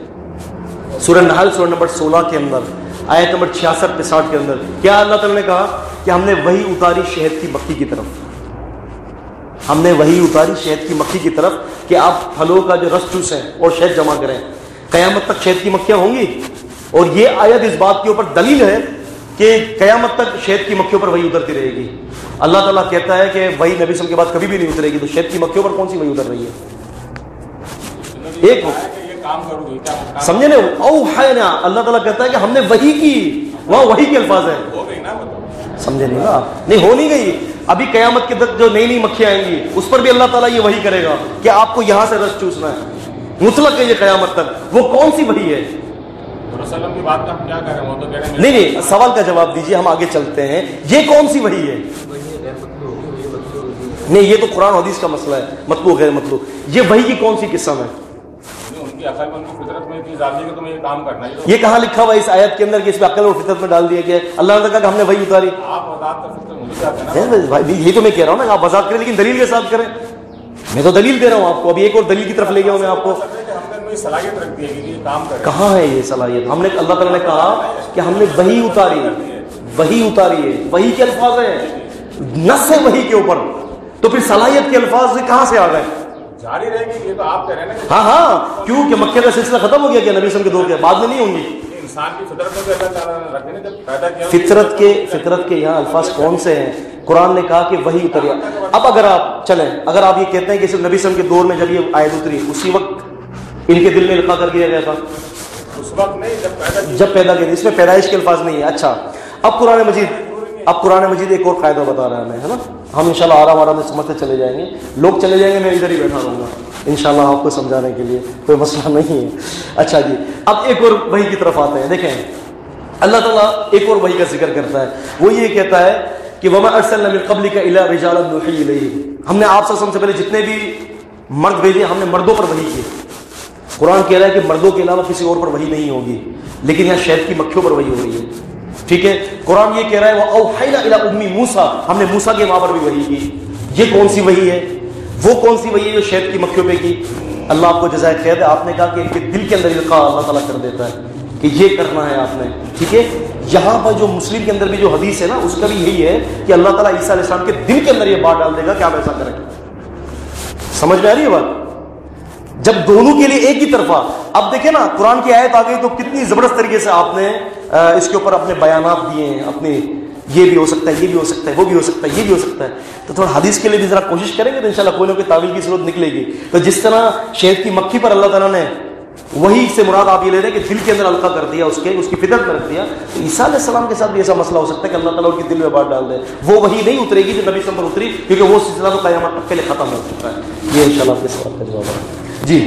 سورہ نحل سورہ نمبر 16 کے اندر آیت نمبر 66 پہ 60 کے اندر کیا اللہ تعالیٰ نے کہا کہ ہم نے وہی اتاری شہد کی مکھی کی طرف. ہم نے وہی اتاری شہد کی مکھی کی طرف کہ آپ پھلوں کا جو رس چوسیں اور شہد جمع کریں. قیامت تک شہد کی مکھیاں ہوں گی. اور یہ آیت اس بات کے اوپر دلیل ہے کہ قیامت تک شہد کی مکھیوں پر وہی اترتی رہے گی. اللہ تعالیٰ کہتا ہے کہ وہی نبی صلی اللہ علیہ وسلم کے بعد کبھی بھی نہیں اترے گی. تو شہد کی مکھیوں پر کون سی وہی اتر رہی ہے؟ ایک سمجھے نا، اوحینا اللہ تعالیٰ کہتا ہے کہ ہم نے وہی کی، وہاں وہی کے الفاظ ہیں. سمجھے نہیں نا؟ نہیں ہو نہیں گئی. ابھی قیامت کے تک جو نئی نئی مکھیاں آئیں گی اس پر بھی اللہ تعالیٰ یہ وہی کرے گا کہ آپ کو یہاں سے رس چوسنا ہے. مطلق ہے یہ قیامت تک. وہ کون سی وہی ہے؟ کی بات کا ہم کیا کریں، وہ تو کہہ رہے ہیں نہیں سوال کا جواب دیجیے، ہم آگے چلتے ہیں. یہ کون سی وحی ہے؟ نہیں یہ تو قرآن حدیث کا مسئلہ ہے، مطلوب غیر مطلوب. یہ وحی کی کون سی قسم ہے؟ ان کی عقل مند کی فطرت میں چیز آتی ہے کہ تمہیں یہ کام کرنا ہے. یہ کہاں لکھا ہوا ہے اس آیت کے اندر کہ اس پہ عقل اور فطرت میں ڈال دیا گیا ہے؟ اللہ نے کہا کہ ہم نے وحی اتاری. آپ وضاحت کر سکتے ہیں، مجھے کیا کہنا بھائی یہ تو میں کہہ رہا ہوں نا، آپ وضاحت کریں لیکن دلیل کے ساتھ کریں. میں تو دلیل دے رہا ہوں آپ کو. ابھی ایک اور دلیل کی طرف لے گیا ہوں میں آپ کو. صلاحیت رکھتی ہے کہ یہ کام کرے. کہاں ہے یہ صلاحیت؟ ہم نے اللہ تعالیٰ نے کہا کہ ہم نے وحی اتاری، وحی اتاری ہے. وحی کے الفاظ ہیں، نص ہے وحی کے اوپر. تو پھر صلاحیت کے الفاظ سے کہاں سے آ گئے؟ جاری رہے گی. یہ تو آپ کہہ رہے ہیں نا. ہاں کیوں کہ مکے کا سلسلہ ختم ہو گیا کہ نبی صلی اللہ علیہ وسلم کے دور کے بعد میں نہیں ہوں گی. انسان کی فطرت میں تو اللہ تعالیٰ نے رکھے نا، جب پیدا کیا فطرت کے یہاں الفاظ کون سے ہیں؟ قرآن نے کہا کہ وہی اتریا. اب اگر آپ چلیں، اگر آپ یہ کہتے ہیں کہ صرف نبی صلی اللہ علیہ وسلم کے دور میں جب یہ آیت اتری اسی وقت ان کے دل میں القاء کر دیا گیا تھا؟ اس وقت نہیں، جب پیدا کیا. اس میں پیدائش کے الفاظ نہیں ہے. اچھا اب قرآن مجید ایک اور قاعدہ بتا رہا ہے ہمیں، ہے نا. ہم انشاءاللہ آرام میں سمجھتے چلے جائیں گے. لوگ چلے جائیں گے، میں ادھر ہی بیٹھا رہوں گا انشاءاللہ آپ کو سمجھانے کے لیے، کوئی مسئلہ نہیں ہے. اچھا جی اب ایک اور وحی کی طرف آتے ہیں. دیکھیں اللہ تعالیٰ ایک اور وحی کا ذکر کرتا ہے. وہ یہ کہتا ہے کہ وَمَا أَرْسَلْنَا مِن قَبْلِكَ إِلَّا رِجَالًا نُوحِي إِلَيْهِمْ. ہم نے آپ صلی اللہ علیہ وسلم سے پہلے جتنے بھی مرد بھیجے ہم نے مردوں پر وحی کی. قرآن کہہ رہا ہے کہ مردوں کے علاوہ کسی اور پر وحی نہیں ہوگی، لیکن یہاں شہد کی مکھیوں پر وحی ہو رہی ہے. ٹھیک ہے، قرآن یہ کہہ رہا ہے وَأَوْحَيْنَا إِلَىٰ أُمِّ مُوسَىٰ، ہم نے موسیٰ کے ماں پر بھی وحی کی. یہ کون سی وحی ہے؟ وہ کون سی وحی ہے جو شہد کی مکھیوں پہ کی؟ اللہ آپ کو جزائے خیر دے. آپ نے کہا کہ ان کے دل کے اندر القاء اللہ تعالیٰ کر دیتا ہے کہ یہ کرنا ہے آپ نے. ٹھیک ہے، یہاں پر جو مسلم کے اندر بھی جو حدیث ہے نا اس کا بھی یہی ہے کہ اللہ تعالیٰ عیسیٰ علیہ السلام کے دل کے اندر یہ بات ڈال دے گا کہ آپ ایسا کریں. سمجھ میں آ رہی ہے بات؟ جب دونوں کے لیے ایک ہی طرفہ. اب دیکھیں نا قرآن کی آیت آ گئی تو کتنی زبردست طریقے سے آپ نے اس کے اوپر اپنے بیانات دیے ہیں. اپنے یہ بھی ہو سکتا ہے، یہ بھی ہو سکتا ہے، وہ بھی ہو سکتا ہے، یہ بھی ہو سکتا ہے. تو تھوڑا حدیث کے لیے بھی ذرا کوشش کریں گے تو انشاءاللہ کوئی نہ کوئی تعویل کی صورت نکلے گی. تو جس طرح شہد کی مکھی پر اللہ تعالیٰ نے وہی سے مراد آپ یہ لے رہے ہیں کہ دل کے اندر القاء کر دیا، اس کی فطرت میں رکھ دیا. تو عیسیٰ علیہ السلام کے ساتھ بھی ایسا مسئلہ ہو سکتا ہے کہ اللہ تعالیٰ ان کے دل میں بات ڈال دے. وہ وہی نہیں اترے گی جو نبی صلی اللہ علیہ وسلم پر اتری، کیونکہ وہ سلسلہ تو قیامت تک کے لیے ختم ہو چکا ہے. یہ انشاءاللہ آپ کے سوال کا جواب ہے. جی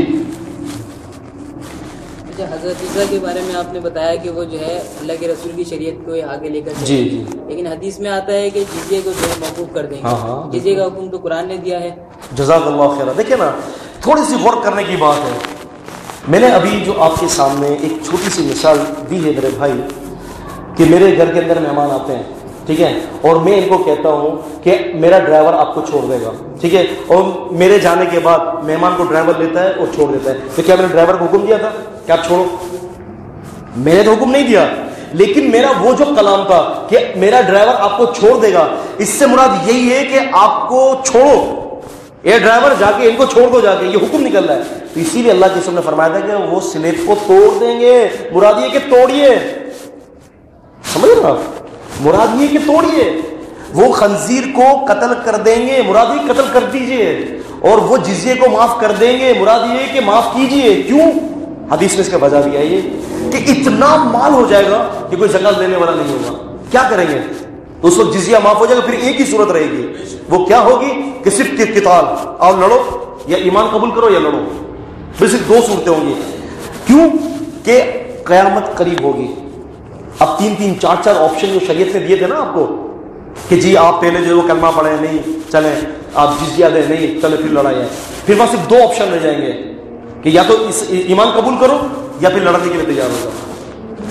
اچھا، حضرت عیسیٰ کے بارے میں آپ نے بتایا کہ وہ جو ہے اللہ کے رسول کی شریعت کو آگے لے کر جی جی، لیکن حدیث میں آتا ہے کہ جزیے کو جو ہے موقوف کر دیں گے. ہاں ہاں، جزیے کا حکم تو قرآن نے دیا ہے. جزاک اللہ خیر. دیکھیں نا، تھوڑی سی غور کرنے کی بات ہے. میں نے ابھی جو آپ کے سامنے ایک چھوٹی سی مثال دی ہے میرے بھائی، کہ میرے گھر کے اندر مہمان آتے ہیں، ٹھیک ہے، اور میں ان کو کہتا ہوں کہ میرا ڈرائیور آپ کو چھوڑ دے گا، ٹھیک ہے، اور میرے جانے کے بعد مہمان کو ڈرائیور لیتا ہے اور چھوڑ دیتا ہے. تو کیا میں نے ڈرائیور کو حکم دیا تھا کہ آپ چھوڑو؟ میں نے تو حکم نہیں دیا، لیکن میرا وہ جو کلام تھا کہ میرا ڈرائیور آپ کو چھوڑ دے گا، اس سے مراد یہی ہے کہ آپ کو چھوڑو، یہ ڈرائیور جا کے ان کو چھوڑ دو، جا کے، یہ حکم نکل رہا ہے. تو اسی لیے اللہ کے رسول نے فرمایا تھا کہ وہ سلیب کو توڑ دیں گے. مراد یہ کہ توڑیے، سمجھ رہے آپ؟ مراد یہ کہ توڑیے. وہ خنزیر کو قتل کر دیں گے، مراد یہ قتل کر دیجئے. اور وہ جزیے کو معاف کر دیں گے، مراد یہ کہ معاف کیجئے. کیوں؟ حدیث میں اس کا وجہ بھی ہے یہ کہ اتنا مال ہو جائے گا کہ کوئی زکات لینے والا نہیں ہوگا. کیا کریں گے؟ تو اس وقت جزیہ معاف ہو جائے گا. پھر ایک ہی صورت رہے گی، وہ کیا ہوگی کہ صرف قتال، اور لڑو یا ایمان قبول کرو یا لڑو. پھر صرف دو صورتیں ہوں گی. کیوں؟ کہ قیامت قریب ہوگی. اب 3 4 آپشن جو شریعت نے دیے تھے نا آپ کو کہ جی آپ پہلے جو وہ کلمہ پڑھیں، نہیں چلیں، آپ جزیہ دیں، نہیں چلے، پھر لڑائی ہے. پھر وہاں صرف 2 آپشن رہ جائیں گے کہ یا تو ایمان قبول کرو یا پھر لڑنے کے لیے تیار ہو جاؤ،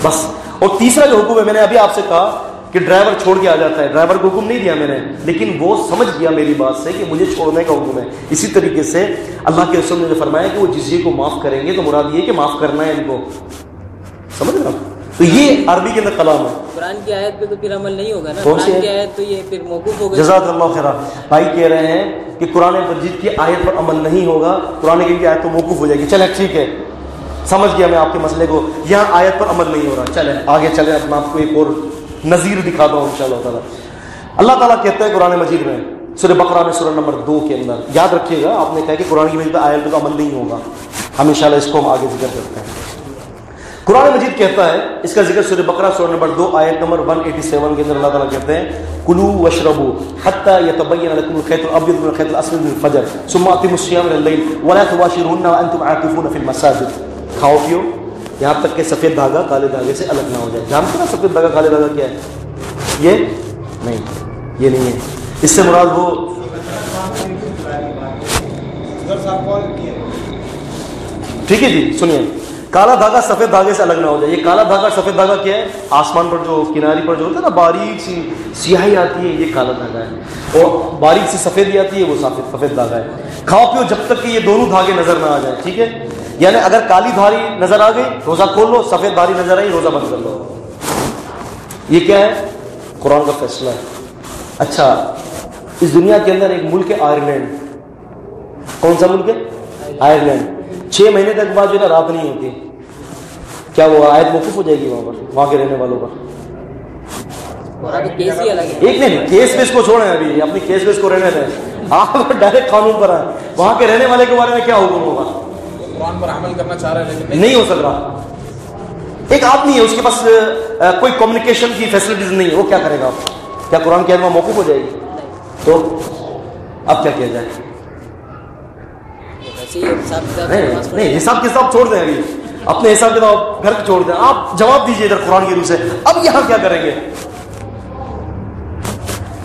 بس. اور تیسرا جو حکم ہے، میں نے ابھی آپ سے کہا کہ ڈرائیور چھوڑ کے آ جاتا ہے. ڈرائیور کو حکم نہیں دیا میں نے، لیکن وہ سمجھ گیا میری بات سے کہ مجھے چھوڑنے کا حکم ہے. اسی طریقے سے اللہ کے رسول نے جو فرمایا کہ وہ جزیے کو معاف کریں گے، تو مراد یہ کہ معاف کرنا ہے ان کو. سمجھ رہے ہیں؟ تو یہ عربی کے اندر کلام ہے. قرآن کی آیت پہ تو پھر عمل نہیں ہوگا نا. کون سی قرآن کی آیت تو یہ پھر موقوف ہوگا. جزاک اللہ خیر. بھائی کہہ رہے ہیں کہ قرآن مجید کی آیت پر عمل نہیں ہوگا، قرآن کریم کی آیت تو موقوف ہو جائے گی. چلیں ٹھیک ہے، سمجھ گیا میں آپ کے مسئلے کو. یہاں آیت پر عمل نہیں ہو رہا، چلیں آگے چلیں. اپنا آپ کو ایک اور نظیر دکھاتا ہوں انشاءاللہ تعالیٰ. اللہ تعالیٰ کہتا ہے قرآن مجید میں سورہ بقرہ میں سورہ نمبر 2 کے اندر، یاد رکھیے گا، آپ نے کہا کہ قرآن کی مجید آیت پر عمل نہیں ہوگا، ہم انشاءاللہ اس کو ہم آگے ذکر کرتے ہیں. قرآن مجید کہتا ہے، اس کا ذکر سورہ بقرہ سورہ نمبر 2 آیت نمبر 187 کے اندر اللہ تعالیٰ کہتے ہیں کلوا واشربوا حتى يتبين لكم الخيط الابيض من الخيط الاسود من الفجر ثم اتموا الصيام الى الليل ولا تباشروهن وانتم عاكفون في المساجد. کھاؤ پیو یہاں تک کہ سفید دھاگا کالے دھاگے سے الگ نہ ہو جائے. جانتے نا سفید دھاگا کالے دھاگا کیا ہے؟ یہ نہیں، یہ نہیں ہے. اس سے مراد وہ ٹھیک ہے جی سنیے، کالا دھاگا سفید دھاگے سے الگ نہ ہو جائے. یہ کالا دھاگا سفید دھاگا کیا ہے؟ آسمان پر جو کناری پر جو ہوتا ہے نا باریک سی سیاہی آتی ہے، یہ کالا دھاگا ہے. اور باریک سی سفیدی آتی ہے، وہ سفید دھاگا ہے. کھاؤ پیو جب تک کہ یہ دونوں دھاگے نظر نہ آ جائیں، ٹھیک ہے. یعنی اگر کالی دھاری نظر آ گئی روزہ کھول لو، سفید دھاری نظر آئی روزہ بند کر لو. یہ کیا ہے؟ قرآن کا فیصلہ ہے. اچھا، اس دنیا کے اندر ایک ملک ہے آئرلینڈ. کون سا ملک ہے؟ آئرلینڈ. 6 مہینے تک بعد جو ہے نا رات نہیں ہوتی. کیا وہ آیت موقوف ہو جائے گی وہاں پر، وہاں کے رہنے والوں پر؟ کیس ہی الگ ہے. ایک نہیں، کیس ویس کو چھوڑیں، ابھی اپنی کیس ویس کو رہنے دیں. آپ ڈائریکٹ قانون پر آئیں. وہاں کے رہنے والے کے بارے میں کیا حکم ہوگا؟ قرآن پر عمل کرنا چاہ رہے ہیں لیکن نہیں ہو سک رہا. ایک آدمی ہے، اس کے پاس کوئی کمیونیکیشن کی فیسلٹیز نہیں ہے، وہ کیا کرے گا؟ کیا قرآن کی آیت وہاں موقوف ہو جائے گی؟ تو اب کیا کیا جائے؟ نہیں، حساب کتاب چھوڑ دیں، ابھی اپنے حساب کتاب گھر چھوڑ دیں. آپ جواب دیجئے ادھر قرآن کی روح سے. اب یہاں کیا کریں گے؟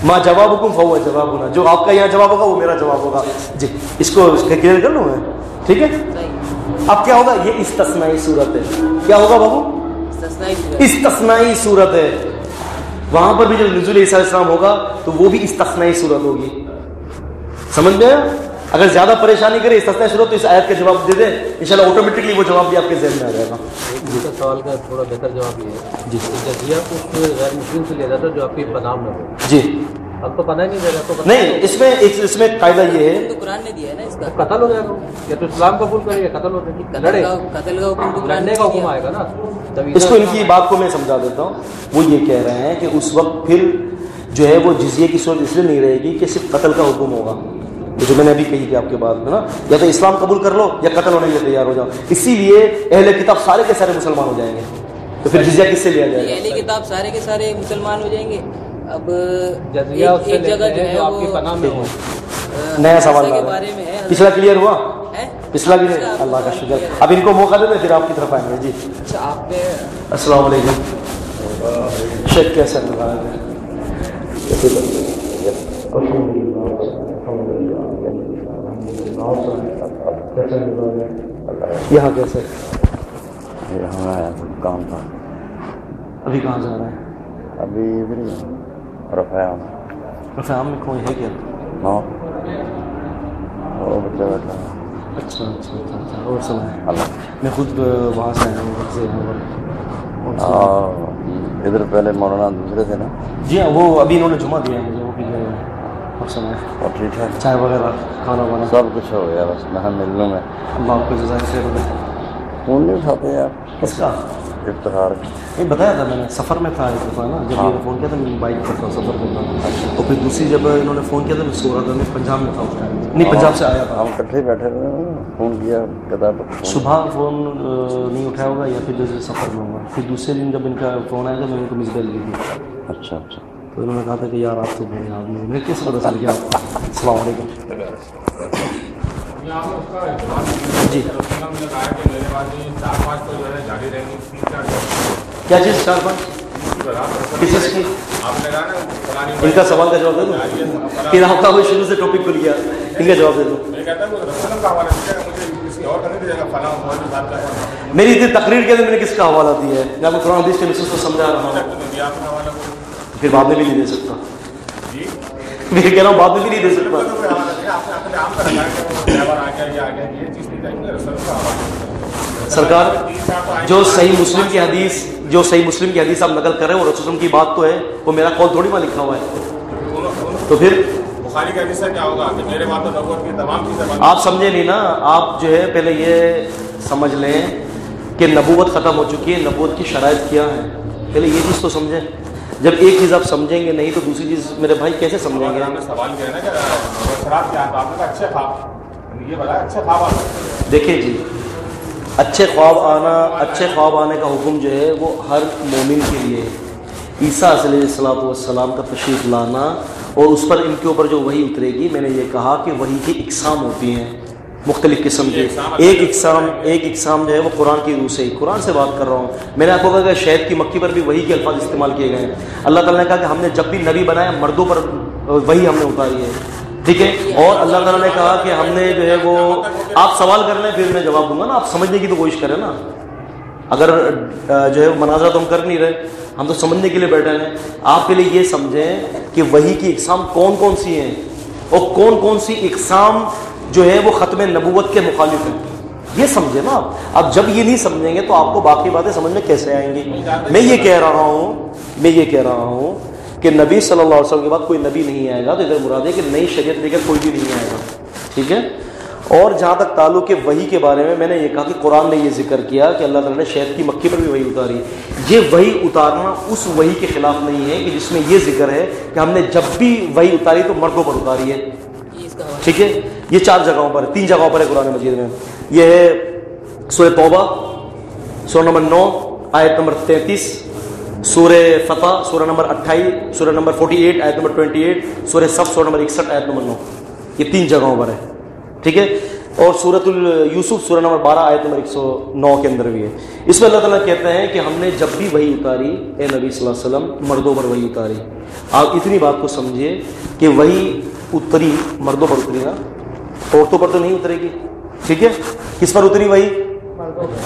ماں جواب حکم فہو جواب ہونا، جو آپ کا یہاں جواب ہوگا وہ میرا جواب ہوگا. جی اس کو کلیئر کر لوں میں، ٹھیک ہے. اب کیا ہوگا؟ یہ استثنائی صورت ہے. کیا ہوگا بابو؟ استثنائی صورت ہے. وہاں پر بھی جو نزول عیسیٰ علیہ السلام ہوگا تو وہ بھی استثنائی صورت ہوگی. سمجھ میں آیا؟ اگر زیادہ پریشانی کرے استثنائی صورت تو اس آیت کا جواب دے دیں، انشاءاللہ آٹومیٹکلی وہ جواب بھی آپ کے ذہن میں آ جائے گا. اس کا سوال کا تھوڑا بہتر جواب یہ ہے جی جزیہ کچھ غیر مسلم سے لیا جاتا ہے جو آپ کی پناہ میں ہو. جی اب تو پناہ نہیں دے رہا تو نہیں، اس میں قاعدہ یہ ہے، تو قرآن نے دیا ہے نا اس کا. قتل ہو جائے گا، یا تو اسلام قبول کرے یا قتل ہو جائے گا. لڑے قتل کا حکم تو قرآن لڑنے نے کا حکم دیا. آئے گا نا. اس کو ان کی بات کو میں سمجھا دیتا ہوں. وہ یہ کہہ رہے ہیں کہ اس وقت پھر جو ہے وہ جزیے کی صورت اس لیے نہیں رہے گی کہ صرف قتل کا حکم ہوگا، جو میں نے ابھی کہی تھی آپ کے بعد میں نا، یا تو اسلام قبول کر لو یا قتل ہونے کے لیے تیار ہو جاؤ. اسی لیے اہل کتاب سارے کے سارے مسلمان ہو جائیں گے. تو پھر جزیہ کس سے لیا جائے گا؟ اہل کتاب سارے کے سارے مسلمان ہو جائیں گے. اب جزیہ اس سے ایک جگہ جو ہے آپ کی پناہ میں ہو. نیا سوال کے بارے میں ہے. پچھلا کلیئر ہوا؟ اصلاح کی نہیں، اللہ کا شکر. اب ان کو موقع دیں پھر آپ کی طرف آئیں گے. جی اچھا آپ نے السلام علیکم. شیخ کیسا لگا ہے؟ یہاں کیسے؟ یہاں آیا کام تھا. ابھی کہاں جا رہا ہے؟ ابھی ادھر ہی رفیام. رفیام میں کوئی ہے کیا؟ ہاں وہ بچہ بیٹھا. اچھا اچھا اچھا اچھا. اور سنا ہے میں خود وہاں سے آیا ہوں، وہاں سے ادھر پہلے مولانا دوسرے تھے نا. جی ہاں، وہ ابھی انہوں نے جمعہ دیا مجھے، وہ بھی گئے. اور سنا ہے اور ٹھیک ٹھاک چائے وغیرہ کھانا وانا سب کچھ ہو گیا. بس میں ملنے میں اللہ آپ کو جزائے خیر ہو. فون نہیں اٹھاتے یار. کس کا؟ افتخار. نہیں بتایا تھا میں نے، سفر میں تھا ایک دفعہ نا، جب یہ فون کیا تھا میں بائک پر تھا، سفر کرتا تھا. اور پھر دوسری جب انہوں نے فون کیا تھا میں سو رہا تھا، میں پنجاب میں تھا اس ٹائم. نہیں پنجاب سے آیا تھا. ہم کٹھے بیٹھے ہوئے فون کیا کتاب صبح فون نہیں اٹھایا ہوگا یا پھر جیسے سفر میں ہوگا. پھر دوسرے دن جب ان کا فون آیا تھا میں ان کو مس کال کی تھی. اچھا اچھا. تو انہوں نے کہا تھا کہ یار آپ تو بڑے آدمی ہیں. میں کس پتہ چل گیا آپ کو. السلام علیکم. جی کیا چیز 4-5 کس چیز کی؟ ان کا سوال کا جواب دے دوں؟ پھر آپ کا کوئی شروع سے ٹاپک کھل گیا، ان کا جواب دے دوں. میری اتنی تقریر کے لیے میں نے کس کا حوالہ دیا ہے؟ میں آپ کو قرآن حدیث کے نصوص کو سمجھا رہا ہوں. پھر بعد میں بھی نہیں دے سکتا. میں کہہ رہا ہوں بعد میں بھی نہیں دے سکتا. سرکار جو صحیح مسلم کی حدیث آپ نقل کر رہے ہیں وہ رسول کی بات تو ہے، وہ میرا قول تھوڑی میں لکھا ہوا ہے. تو پھر بخاری کا حدیث کیا ہوگا کہ میرے بات تو نبوت کی تمام چیزیں آپ سمجھے نہیں نا. آپ جو ہے پہلے یہ سمجھ لیں کہ نبوت ختم ہو چکی ہے، نبوت کی شرائط کیا ہے، پہلے یہ چیز تو سمجھیں. جب ایک چیز آپ سمجھیں گے نہیں تو دوسری چیز میرے بھائی کیسے سمجھیں گے؟ ہم نے سوال کیا نا کہ شراب کیا آپ نے کہا اچھے خواب، یہ بتایا اچھے خواب. دیکھیں جی، اچھے خواب آنے کا حکم جو ہے وہ ہر مومن کے لیے ہے. عیسیٰ علیہ الصلوۃ والسلام کا تشریف لانا اور اس پر ان کے اوپر جو وحی اترے گی، میں نے یہ کہا کہ وحی کی اقسام ہوتی ہیں مختلف قسم کے. ایک اقسام جو ہے وہ قرآن کی روح سے ہی، قرآن سے بات کر رہا ہوں. میں نے آپ کو کہا کہ شہد کی مکھی پر بھی وحی کے الفاظ استعمال کیے گئے ہیں. اللہ تعالیٰ نے کہا کہ ہم نے جب بھی نبی بنایا مردوں پر وحی ہم نے اتاری ہے. ٹھیک ہے. اور اللہ تعالیٰ نے کہا کہ ہم نے جو ہے وہ، آپ سوال کر لیں پھر میں جواب دوں گا نا. آپ سمجھنے کی تو کوشش کریں نا. اگر جو ہے مناظرہ تو ہم کر نہیں رہے، ہم تو سمجھنے کے لیے بیٹھے ہیں. آپ کے لیے یہ سمجھیں کہ وحی کی اقسام کون کون سی ہیں اور کون کون سی اقسام جو ہے وہ ختم نبوت کے مخالف ہیں. یہ سمجھے نا آپ. اب جب یہ نہیں سمجھیں گے تو آپ کو باقی باتیں سمجھ میں کیسے آئیں گی؟ میں یہ کہہ رہا ہوں کہ نبی صلی اللہ علیہ وسلم کے بعد کوئی نبی نہیں آئے گا. تو ادھر مراد ہے کہ نئی شریعت لے کر کوئی بھی نہیں آئے گا. ٹھیک ہے. اور جہاں تک تعلق ہے وحی کے بارے میں نے یہ کہا کہ قرآن نے یہ ذکر کیا کہ اللہ تعالیٰ نے شہد کی مکھی پر بھی وحی اتاری. یہ وحی اتارنا اس وحی کے خلاف نہیں ہے کہ جس میں یہ ذکر ہے کہ ہم نے جب بھی وحی اتاری تو مردوں پر اتاری ہے. ٹھیک ہے. یہ 4 جگہوں پر، 3 جگہوں پر ہے قرآن مجید میں. یہ ہے سورہ توبہ سورہ نمبر 9 آیت نمبر 33، سورہ فتح سورہ نمبر 28، سورہ نمبر 48 آیت نمبر 28، سورہ صف سورہ نمبر 61 آیت نمبر 9. یہ 3 جگہوں پر ہے. ٹھیک ہے. اور سورۃ یوسف سورہ نمبر 12 آیت نمبر 109 کے اندر بھی ہے. اس میں اللہ تعالیٰ کہتے ہیں کہ ہم نے جب بھی وحی اتاری اے نبی صلی اللہ علیہ وسلم مردوں پر وحی اتاری. آپ اتنی بات کو سمجھیے کہ وحی اتری مردوں پر اتری نا، عورتوں پر تو نہیں اترے گی. ٹھیک ہے. کس پر اتری وحی؟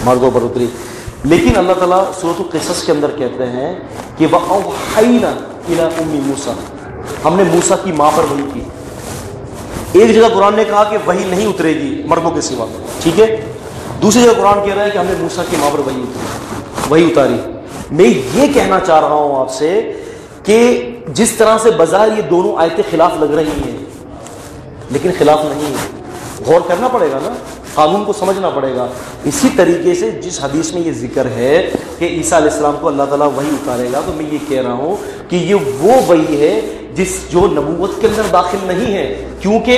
مردوں پر اتری. لیکن اللہ تعالیٰ سورۃ القصص کے اندر کہتے ہیں کہ وَأَوْحَيْنَا إِلَىٰ أُمِّ مُوسَىٰ، ہم نے موسیٰ کی ماں پر وحی کی. ایک جگہ قرآن نے کہا کہ وحی نہیں اترے گی مردوں کے سوا. ٹھیک ہے. دوسری جگہ قرآن کہہ رہا ہے کہ ہم نے موسیٰ کی ماں پر وحی اتاری. میں یہ کہنا چاہ رہا ہوں آپ سے کہ جس طرح سے بظاہر یہ دونوں آیتیں خلاف لگ رہی ہیں لیکن خلاف نہیں ہے. غور کرنا پڑے گا نا، قانون کو سمجھنا پڑے گا. اسی طریقے سے جس حدیث میں یہ ذکر ہے کہ عیسیٰ علیہ السلام کو اللہ تعالیٰ وحی اتارے گا، تو میں یہ کہہ رہا ہوں کہ یہ وہ وحی ہے جو نبوت کے اندر داخل نہیں ہے، کیونکہ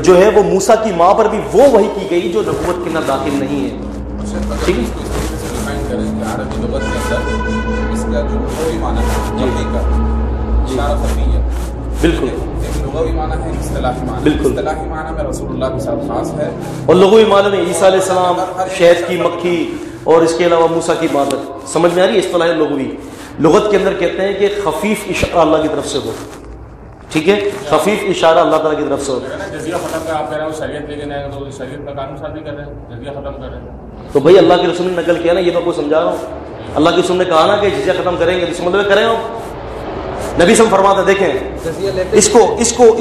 جو ہے وہ موسیٰ کی ماں پر بھی وہ وحی کی گئی جو نبوت کے اندر داخل نہیں ہے. ٹھیک ہے. بالکل لغوی معنی ہے، اصطلاحی معنی. بالکل. اصطلاحی معنی میں رسول اللہ کے ساتھ خاص ہے، اور لغوی معنی میں عیسیٰ علیہ السلام، شہد کی مکھی، اور اس کے علاوہ موسیٰ کی عبادت. سمجھ میں آ رہی ہے؟ اصطلاح لغوی لغت کے اندر کہتے ہیں کہ خفیف اشارہ اللہ کی طرف سے ہو. ٹھیک ہے، خفیف اشارہ اللہ تعالیٰ کی طرف سے ہو. جزیہ ختم کر، آپ کہہ رہے ہیں شریعت لے کے جائیں گے تو شریعت کا قانون سازی کر رہے ہیں، جزیہ ختم کر رہے ہیں. تو بھائی اللہ کے رسول نے نقل کیا نا، یہ میں کو سمجھا رہا ہوں. اللہ کے رسول نے کہا نا کہ جزیہ ختم کریں گے، اس مطلب کریں ہو. نبی صلی فرماتے ہیں، دیکھیں اس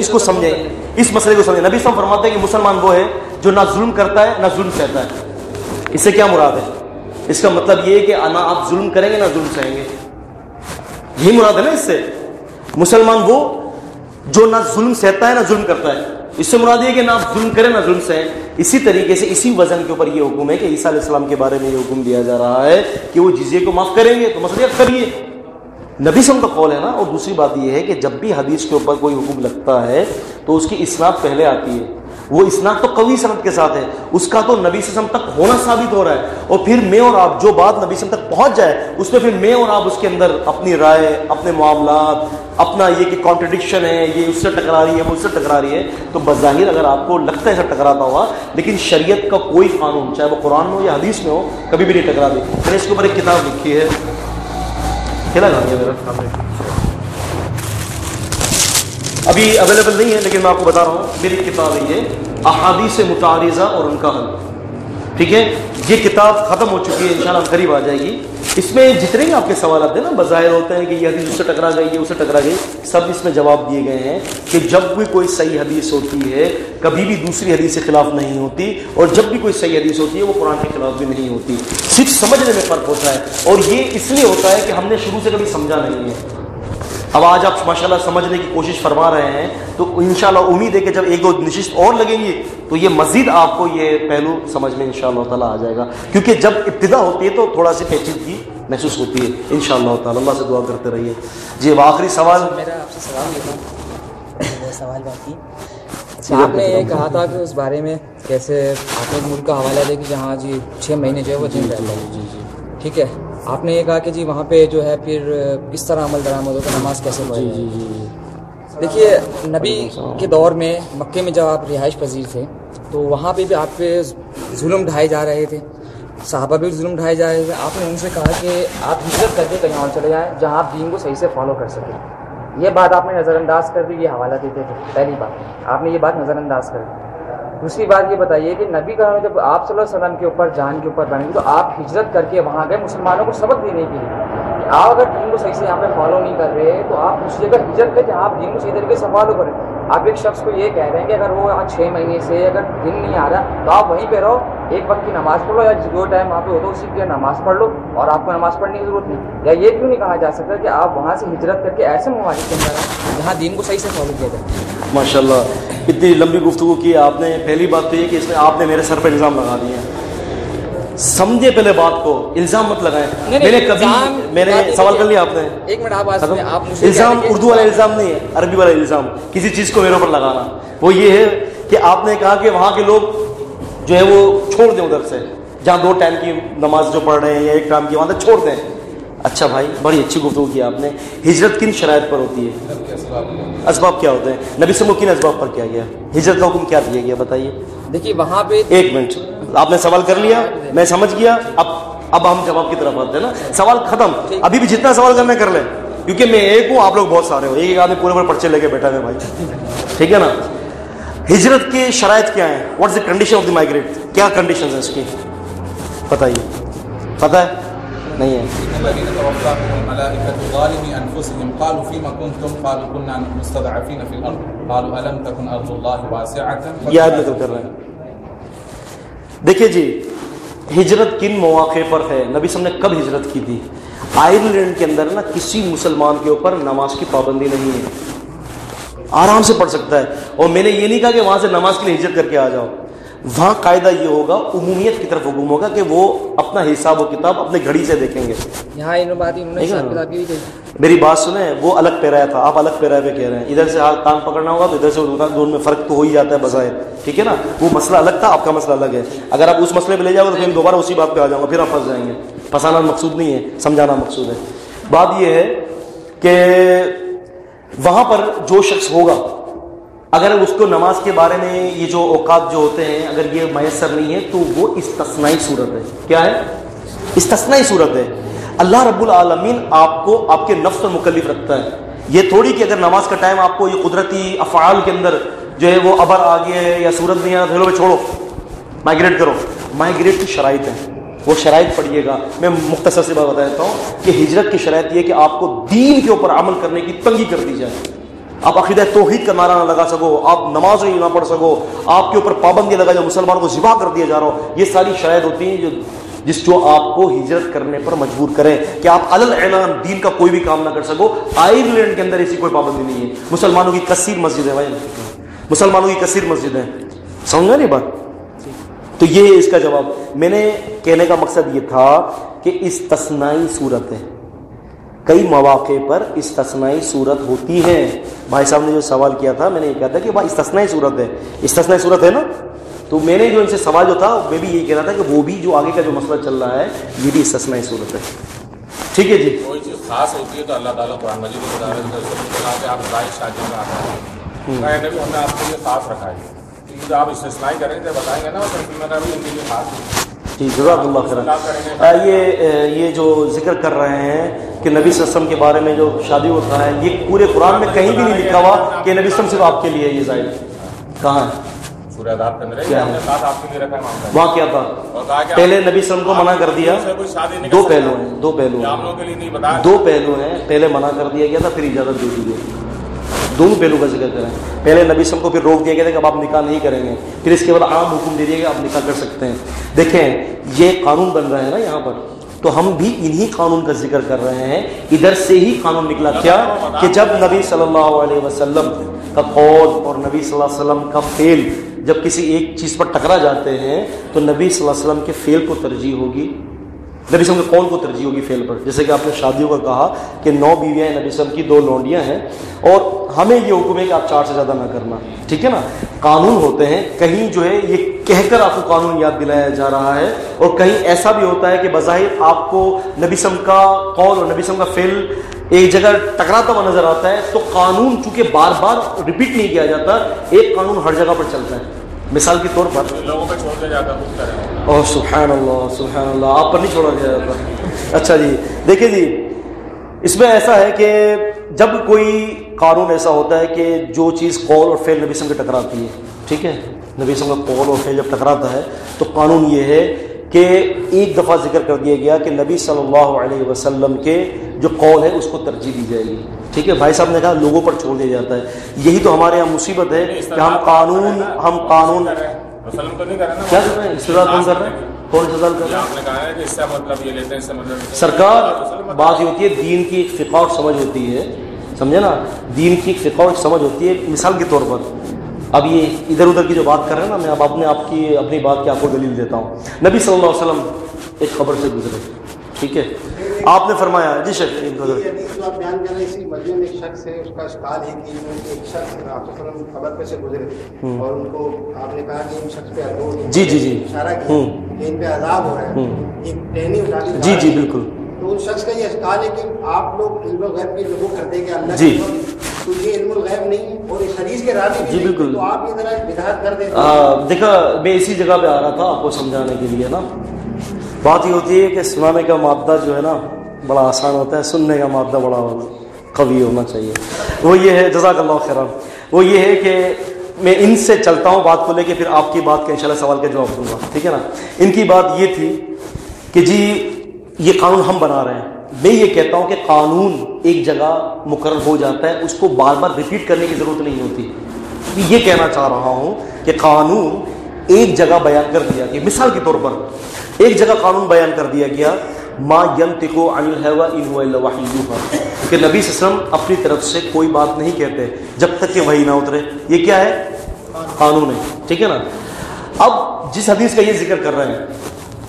کو سمجھیں، اس مسئلے کو سمجھیں. نبی صلی فرماتے ہیں کہ مسلمان وہ ہے جو نہ ظلم کرتا ہے نہ ظلم سہتا ہے. اس سے کیا مراد ہے؟ اس کا مطلب یہ ہے کہ نہ آپ ظلم کریں گے نہ ظلم سہیں گے. یہی مراد ہے نا اس سے. مسلمان وہ جو نہ ظلم سہتا ہے نہ ظلم کرتا ہے. اس سے مراد یہ کہ نہ آپ ظلم کریں نہ ظلم سہیں. اسی طریقے سے اسی وزن کے اوپر یہ حکم ہے کہ عیسیٰ علیہ السلام کے بارے میں یہ حکم دیا جا رہا ہے کہ وہ جزیے کو معاف کریں گے، تو مسئلہ کریے. نبی صلی اللہ علیہ وسلم کا قول ہے نا. اور دوسری بات یہ ہے کہ جب بھی حدیث کے اوپر کوئی حکم لگتا ہے تو اس کی اسناد پہلے آتی ہے. وہ اسناد تو قوی سند کے ساتھ ہے، اس کا تو نبی صلی اللہ علیہ وسلم تک ہونا ثابت ہو رہا ہے. اور پھر میں اور آپ جو بات نبی صلی اللہ علیہ وسلم تک پہنچ جائے اس میں پھر میں اور آپ اس کے اندر اپنی رائے، اپنے معاملات، اپنا یہ کہ کانٹرڈکشن ہے، یہ اس سے ٹکرا رہی ہے، وہ اس سے ٹکرا رہی ہے، تو بظاہر اگر آپ کو لگتا ہے ایسا ٹکراتا ہوا، لیکن شریعت کا کوئی قانون چاہے وہ قرآن میں ہو یا حدیث میں ہو کبھی بھی نہیں ٹکرا دی. میں نے اس کے اوپر ایک کتاب لکھی ہے، کھیلا گا میرا ابھی اویلیبل نہیں ہے لیکن میں آپ کو بتا رہا ہوں. میری کتاب ہے یہ احادیث متعارضہ اور ان کا حل. ٹھیک ہے، یہ کتاب ختم ہو چکی ہے، انشاءاللہ قریب آ جائے گی. اس میں جتنے بھی آپ کے سوالات ہیں نا بظاہر ہوتے ہیں کہ یہ حدیث اس سے ٹکرا گئی، یہ اس سے ٹکرا گئی، سب اس میں جواب دیے گئے ہیں کہ جب بھی کوئی صحیح حدیث ہوتی ہے کبھی بھی دوسری حدیث کے خلاف نہیں ہوتی، اور جب بھی کوئی صحیح حدیث ہوتی ہے وہ قرآن کے خلاف بھی نہیں ہوتی. صرف سمجھنے میں فرق ہوتا ہے، اور یہ اس لیے ہوتا ہے کہ ہم نے شروع سے کبھی سمجھا نہیں ہے. اب آج آپ ماشاءاللہ سمجھنے کی کوشش فرما رہے ہیں تو انشاءاللہ امید ہے کہ جب ایک دو نشست اور لگیں گی تو یہ مزید آپ کو یہ پہلو سمجھ میں انشاءاللہ تعالیٰ آ جائے گا. کیونکہ جب ابتدا ہوتی ہے تو تھوڑا سی پیچیدگی محسوس ہوتی ہے. انشاءاللہ تعالیٰ اللہ سے دعا کرتے رہیے. جی اب آخری سوال میرا آپ سے سوال یہ تھا، سوال باقی آپ نے یہ کہا تھا کہ اس بارے میں کیسے آپ نے ملک کا حوالہ دے کہ جہاں جی 6 مہینے جو ہے وہ جن رہتا ہے. ٹھیک ہے، آپ نے یہ کہا کہ جی وہاں پہ جو ہے پھر کس طرح عمل درآمد ہوگا، نماز کیسے پڑھیں گے. دیکھیے نبی کے دور میں مکے میں جب آپ رہائش پذیر تھے تو وہاں پہ بھی آپ پہ ظلم ڈھائے جا رہے تھے، صحابہ بھی ظلم ڈھائے جا رہے تھے. آپ نے ان سے کہا کہ آپ ہجرت کر کے کہیں اور چلے جائیں جہاں آپ دین کو صحیح سے فالو کر سکیں. یہ بات آپ نے نظر انداز کر دی، یہ حوالہ دیتے تھے. پہلی بات آپ نے یہ بات نظر انداز کر دی. دوسری بات یہ بتائیے کہ نبی کا جب آپ صلی اللہ علیہ وسلم کے اوپر جان کے اوپر بنے گی تو آپ ہجرت کر کے وہاں گئے مسلمانوں کو سبق دینے کے لیے. آپ اگر دین کو صحیح سے یہاں پہ فالو نہیں کر رہے تو آپ دوسری جگہ ہجرت کریں جہاں آپ دین کو صحیح طریقے سے فالو کریں. آپ ایک شخص کو یہ کہہ رہے ہیں کہ اگر وہ یہاں 6 مہینے سے اگر دن نہیں آ رہا تو آپ وہیں پہ رہو، ایک وقت کی نماز پڑھ لو یا جو ٹائم وہاں پہ ہوتا ہے اسی کے نماز پڑھ لو اور آپ کو نماز پڑھنے کی ضرورت نہیں. یا یہ کیوں نہیں کہا جا سکتا کہ آپ وہاں سے ہجرت کر کے ایسے ممالک کے اندر آئیں جہاں دین کو صحیح سے فالو کیا جائے. ماشاءاللہ اتنی لمبی گفتگو کی آپ نے. پہلی بات تو یہ کہ اس میں آپ نے میرے سر پہ الزام لگا دیے ہیں. سمجھے پہلے بات کو، الزام مت لگائیں. میں نے سوال کر لیا آپ نے. ایک منٹ آپ الزام اردو والا الزام نہیں ہے، عربی والا الزام کسی چیز کو میرے اوپر لگانا. وہ یہ ہے کہ آپ نے کہا کہ وہاں کے لوگ جو ہے وہ چھوڑ دیں ادھر سے جہاں 2 ٹائم کی نماز جو پڑھ رہے ہیں یا 1 ٹائم کی وہاں سے چھوڑ دیں. اچھا بھائی بڑی اچھی گفتگو کی آپ نے. ہجرت کن شرائط پر ہوتی ہے؟ اسباب کیا ہوتے ہیں؟ نبی سے کن اسباب پر کیا گیا؟ ہجرت کا حکم کیا دیا گیا بتائیے. دیکھیے وہاں پہ 1 منٹ آپ نے سوال کر لیا، میں سمجھ گیا. اب ہم جواب کی طرف آتے ہیں نا. سوال ختم. ابھی بھی جتنا سوال کرنا کر لیں کیونکہ میں ایک ہوں، آپ لوگ بہت سارے ہو. ایک آدمی پورے پرچے لے کے بیٹھا ہے بھائی. ٹھیک ہے نا. ہجرت کے شرائط کیا ہیں؟ What is the condition of the migrate? کیا کنڈیشن ہیں اس کی بتائیے. پتہ ہے نہیں ہے؟ یاد نقل کر رہے ہیں. دیکھیے جی ہجرت کن مواقع پر ہے؟ نبی صلی اللہ علیہ وسلم نے کب ہجرت کی تھی؟ آئرلینڈ کے اندر نا کسی مسلمان کے اوپر نماز کی پابندی نہیں ہے، آرام سے پڑھ سکتا ہے. اور میں نے یہ نہیں کہا کہ وہاں سے نماز کے لیے ہجرت کر کے آ جاؤ. وہاں قاعدہ یہ ہوگا، عمومیت کی طرف حکم ہوگا کہ وہ اپنا حساب و کتاب اپنے گھڑی سے دیکھیں گے. یہاں میری بات سنیں، وہ الگ پیرایا تھا، آپ الگ پیرائے پہ کہہ رہے ہیں. ادھر سے ہاتھ کان پکڑنا ہوگا تو ادھر سے دونوں میں فرق تو ہو ہی جاتا ہے بظاہر. ٹھیک ہے نا. وہ مسئلہ الگ تھا، آپ کا مسئلہ الگ ہے. اگر آپ اس مسئلے پہ لے جاؤ تو پھر دوبارہ اسی بات پہ آ جاؤں گا، پھر آپ پھنس جائیں گے. پھنسانا مقصود نہیں ہے، سمجھانا مقصود ہے. بات یہ ہے کہ وہاں پر جو شخص ہوگا اگر اس کو نماز کے بارے میں یہ جو اوقات جو ہوتے ہیں اگر یہ میسر نہیں ہے تو وہ استثنائی صورت ہے. کیا ہے؟ استثنائی صورت ہے. اللہ رب العالمین آپ کو آپ کے نفس پر مکلف رکھتا ہے. یہ تھوڑی کہ اگر نماز کا ٹائم آپ کو یہ قدرتی افعال کے اندر جو ہے وہ ابر آ گیا ہے یا سورج نہیں آ رہا تو چھوڑو مائگریٹ کرو. مائگریٹ کی شرائط ہیں, وہ شرائط پڑھیے گا. میں مختصر سی بات بتا دیتا ہوں کہ ہجرت کی شرائط یہ کہ آپ کو دین کے اوپر عمل کرنے کی تنگی کر دی جائے. آپ عقیدہ توحید کا نعرہ نہ لگا سکو, آپ نماز نہ پڑھ سکو, آپ کے اوپر پابندی لگا جائے, مسلمانوں کو ذبح کر دیا جا رہا ہو. یہ ساری شرائط ہوتی ہیں جو آپ کو ہجرت کرنے پر مجبور کریں کہ آپ علل اعلان دین کا کوئی بھی کام نہ کر سکو. آئرلینڈ کے اندر ایسی کوئی پابندی نہیں ہے. مسلمانوں کی کثیر مسجد ہے بھائی, مسلمانوں کی کثیر مسجد ہے. سمجھا نہیں بات؟ تو یہ اس کا جواب. میں نے کہنے کا مقصد یہ تھا کہ استثنائی صورت ہے, کئی مواقع پر استثنائی صورت ہوتی ہے. بھائی صاحب نے جو سوال کیا تھا میں نے یہ کہا تھا کہ بھائی استثنائی صورت ہے, استثنائی صورت ہے نا. تو میں نے جو ان سے سوال جو تھا میں بھی یہی کہہ رہا تھا کہ وہ بھی جو آگے کا جو مسئلہ چل رہا ہے یہ بھی استثنائی صورت ہے. ٹھیک ہے جی. کوئی چیز خاص ہوتی ہے تو اللہ تعالیٰ قرآن مجید میں بتا رہے ہیں آپ ظاہر شادی میں آتا ہے نبی ہم نے آپ کے لیے خاص رکھا ہے. جو آپ استثنائی کریں گے بتائیں گے نا میں بھی ان کے لیے خاص. جی جزاک اللہ خیر. یہ جو ذکر کر رہے ہیں کہ نبی صلی اللہ علیہ وسلم کے بارے میں جو شادی ہوتا ہے یہ پورے قرآن میں کہیں بھی نہیں لکھا ہوا کہ نبی صلی اللہ علیہ وسلم صرف آپ کے لیے یہ ظاہر کہاں ہے؟ سورہ احزاب کے اندر ہے, ہم نے خاص آپ کے لیے رکھا ہے. وہاں کیا تھا؟ پہلے نبی صلی اللہ علیہ وسلم کو منع کر دیا. دو پہلو ہیں, دو پہلو ہیں. پہلے منع کر دیا گیا تھا پھر اجازت دے دی گئی. دونوں پہلو کا ذکر کریں. پہلے نبی صلی اللہ علیہ وسلم کو پھر روک دیا گیا تھا کہ اب آپ نکاح نہیں کریں گے, پھر اس کے بعد عام حکم دے دیا گیا آپ نکاح کر سکتے ہیں. دیکھیں یہ قانون بن رہا ہے نا یہاں پر, تو ہم بھی انہی قانون کا ذکر کر رہے ہیں. ادھر سے ہی قانون نکلا کیا کہ جب نبی صلی اللہ علیہ وسلم کا قول اور نبی صلی اللہ علیہ وسلم کا فعل جب کسی ایک چیز پر ٹکرا جاتے ہیں تو نبی صلی اللہ علیہ وسلم کے فعل کو ترجیح ہوگی, نبی صلی اللہ علیہ وسلم کے قول کو ترجیح ہوگی فعل پر. جیسے کہ آپ نے شادیوں کا کہا کہ 9 بیویاں ہیں, نبی صلی اللہ علیہ وسلم کی 2 لونڈیاں ہیں اور ہمیں یہ حکم ہے کہ آپ 4 سے زیادہ نہ کرنا. ٹھیک ہے نا. قانون ہوتے ہیں, کہیں جو ہے یہ کہہ کر آپ کو قانون یاد دلایا جا رہا ہے اور کہیں ایسا بھی ہوتا ہے کہ بظاہر آپ کو نبی صلی اللہ علیہ وسلم کا قول اور نبی صلی اللہ علیہ وسلم کا فعل ایک جگہ ٹکراتا ہوا نظر آتا ہے, تو قانون چونکہ بار بار ریپیٹ نہیں کیا جاتا, ایک قانون ہر جگہ پر چلتا ہے. مثال کے طور پر لوگوں پہ چھوڑ دیا جاتا ہے. اوہ سبحان اللہ سبحان اللہ, آپ پر نہیں چھوڑا گیا جاتا. اچھا جی دیکھیں جی, اس میں ایسا ہے کہ جب کوئی قانون ایسا ہوتا ہے کہ جو چیز قول اور فعل نبی صلی اللہ علیہ وسلم کے ٹکراتی ہے, ٹھیک ہے, نبی صلی اللہ علیہ وسلم کا قول اور فعل جب ٹکراتا ہے تو قانون یہ ہے کہ ایک دفعہ ذکر کر دیا گیا کہ نبی صلی اللہ علیہ وسلم کے جو قول ہے اس کو ترجیح دی جائے گی. ٹھیک ہے. بھائی صاحب نے کہا لوگوں پر چھوڑ دیا جاتا ہے. یہی تو ہمارے یہاں مصیبت ہے کہ ہم قانون کیا کر رہے ہیں, استدلال کون کر رہے ہیں, کون استدلال کر رہے ہیں؟ سرکار بات یہ ہوتی ہے دین کی ایک فقہ اور سمجھ ہوتی ہے, سمجھے نا, دین کی ایک فقہ اور سمجھ ہوتی ہے. مثال کے طور پر اب یہ ادھر ادھر کی جو بات کر رہے ہیں نا, میں اب اپنی بات کی آپ کو دلیل دیتا ہوں. نبی صلی اللہ علیہ وسلم ایک خبر سے گزرے, ٹھیک ہے, آپ نے فرمایا جی شیخ آپ بیان کر رہے اسی مسجد میں ایک شخص ہے, اس کا اشکال ہے کہ ایک شخص آپ صلی اللہ علیہ وسلم خبر پہ سے گزرے اور ان کو آپ نے کہا کہ ان شخص پہ جی اشارہ کیا کہ ان پہ عذاب ہو رہا ہے, ایک ٹہنی اٹھا دی. جی بالکل. تو اس شخص کا یہ اشکال ہے کہ آپ لوگ علم الغیب کی لوگوں کرتے ہیں کہ اللہ جی تو یہ علم الغیب نہیں ہے اور اس حدیث کے راوی جی بالکل, تو آپ یہ ذرا بدعت کر دیتے ہیں. دیکھا میں اسی جگہ پہ آ رہا تھا آپ کو سمجھانے کے لیے نا. بات یہ ہوتی ہے کہ سنانے کا مادہ جو ہے نا بڑا آسان ہوتا ہے, سننے کا مادہ بڑا قوی ہونا چاہیے. وہ یہ ہے, جزاک اللہ خیرا, وہ یہ ہے کہ میں ان سے چلتا ہوں بات کو لے کے, پھر آپ کی بات کا انشاءاللہ سوال کا جواب دوں گا, ٹھیک ہے نا. ان کی بات یہ تھی کہ جی یہ قانون ہم بنا رہے ہیں. میں یہ کہتا ہوں کہ قانون ایک جگہ مقرر ہو جاتا ہے, اس کو بار بار ریپیٹ کرنے کی ضرورت نہیں ہوتی. یہ کہنا چاہ رہا ہوں کہ قانون ایک جگہ بیان کر دیا گیا. مثال کے طور پر ایک جگہ قانون بیان کر دیا گیا ما ينطق عن الهوى ان هو الا وحی یوحی, کہ نبی صلی اللہ علیہ وسلم اپنی طرف سے کوئی بات نہیں کہتے جب تک کہ وحی نہ اترے. یہ کیا ہے, قانون ہے, ٹھیک ہے نا. اب جس حدیث کا یہ ذکر کر رہے ہیں,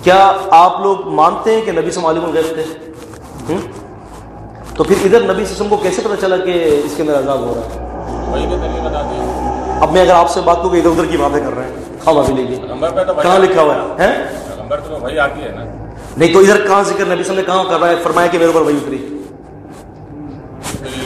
کیا آپ لوگ مانتے ہیں کہ نبی صلی اللہ علیہ وسلم عالم الغیب تھے؟ تو پھر ادھر نبی صلی اللہ علیہ وسلم کو کیسے پتہ چلا کہ اس کے اندر عذاب ہو رہا ہے؟ اب میں اگر آپ سے بات کروں کہ ادھر ادھر کی باتیں کر رہے ہیں, خواہ بھی لے گی, کہاں لکھا ہوا ہے؟ وہی آتی ہے نا. نہیں تو ادھر کہاں ذکر نبی صلی اللہ علیہ وسلم نے کہاں کر رہا ہے, فرمایا کہ میرے اوپر وحی اتری.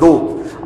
2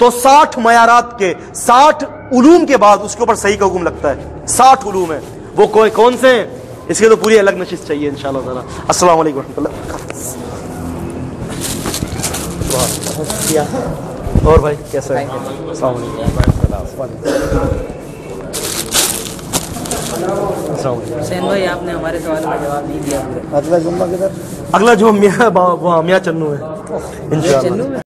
تو 60 معیارات کے 60 علوم کے بعد اس کے اوپر صحیح کا حکم لگتا ہے. 60 علوم ہیں، وہ کون سے ہیں؟ اس کے تو پوری الگ نشست چاہیے انشاءاللہ تعالی. السلام علیکم ورحمۃ اللہ وبرکاتہ. اور بھائی کیسا ہے؟ السلام علیکم. حسین بھائی آپ نے ہمارے سوال کا جواب نہیں دیا. اگلا جمعہ کدھر؟ اگلا جو میاں چنو ہے انشاءاللہ.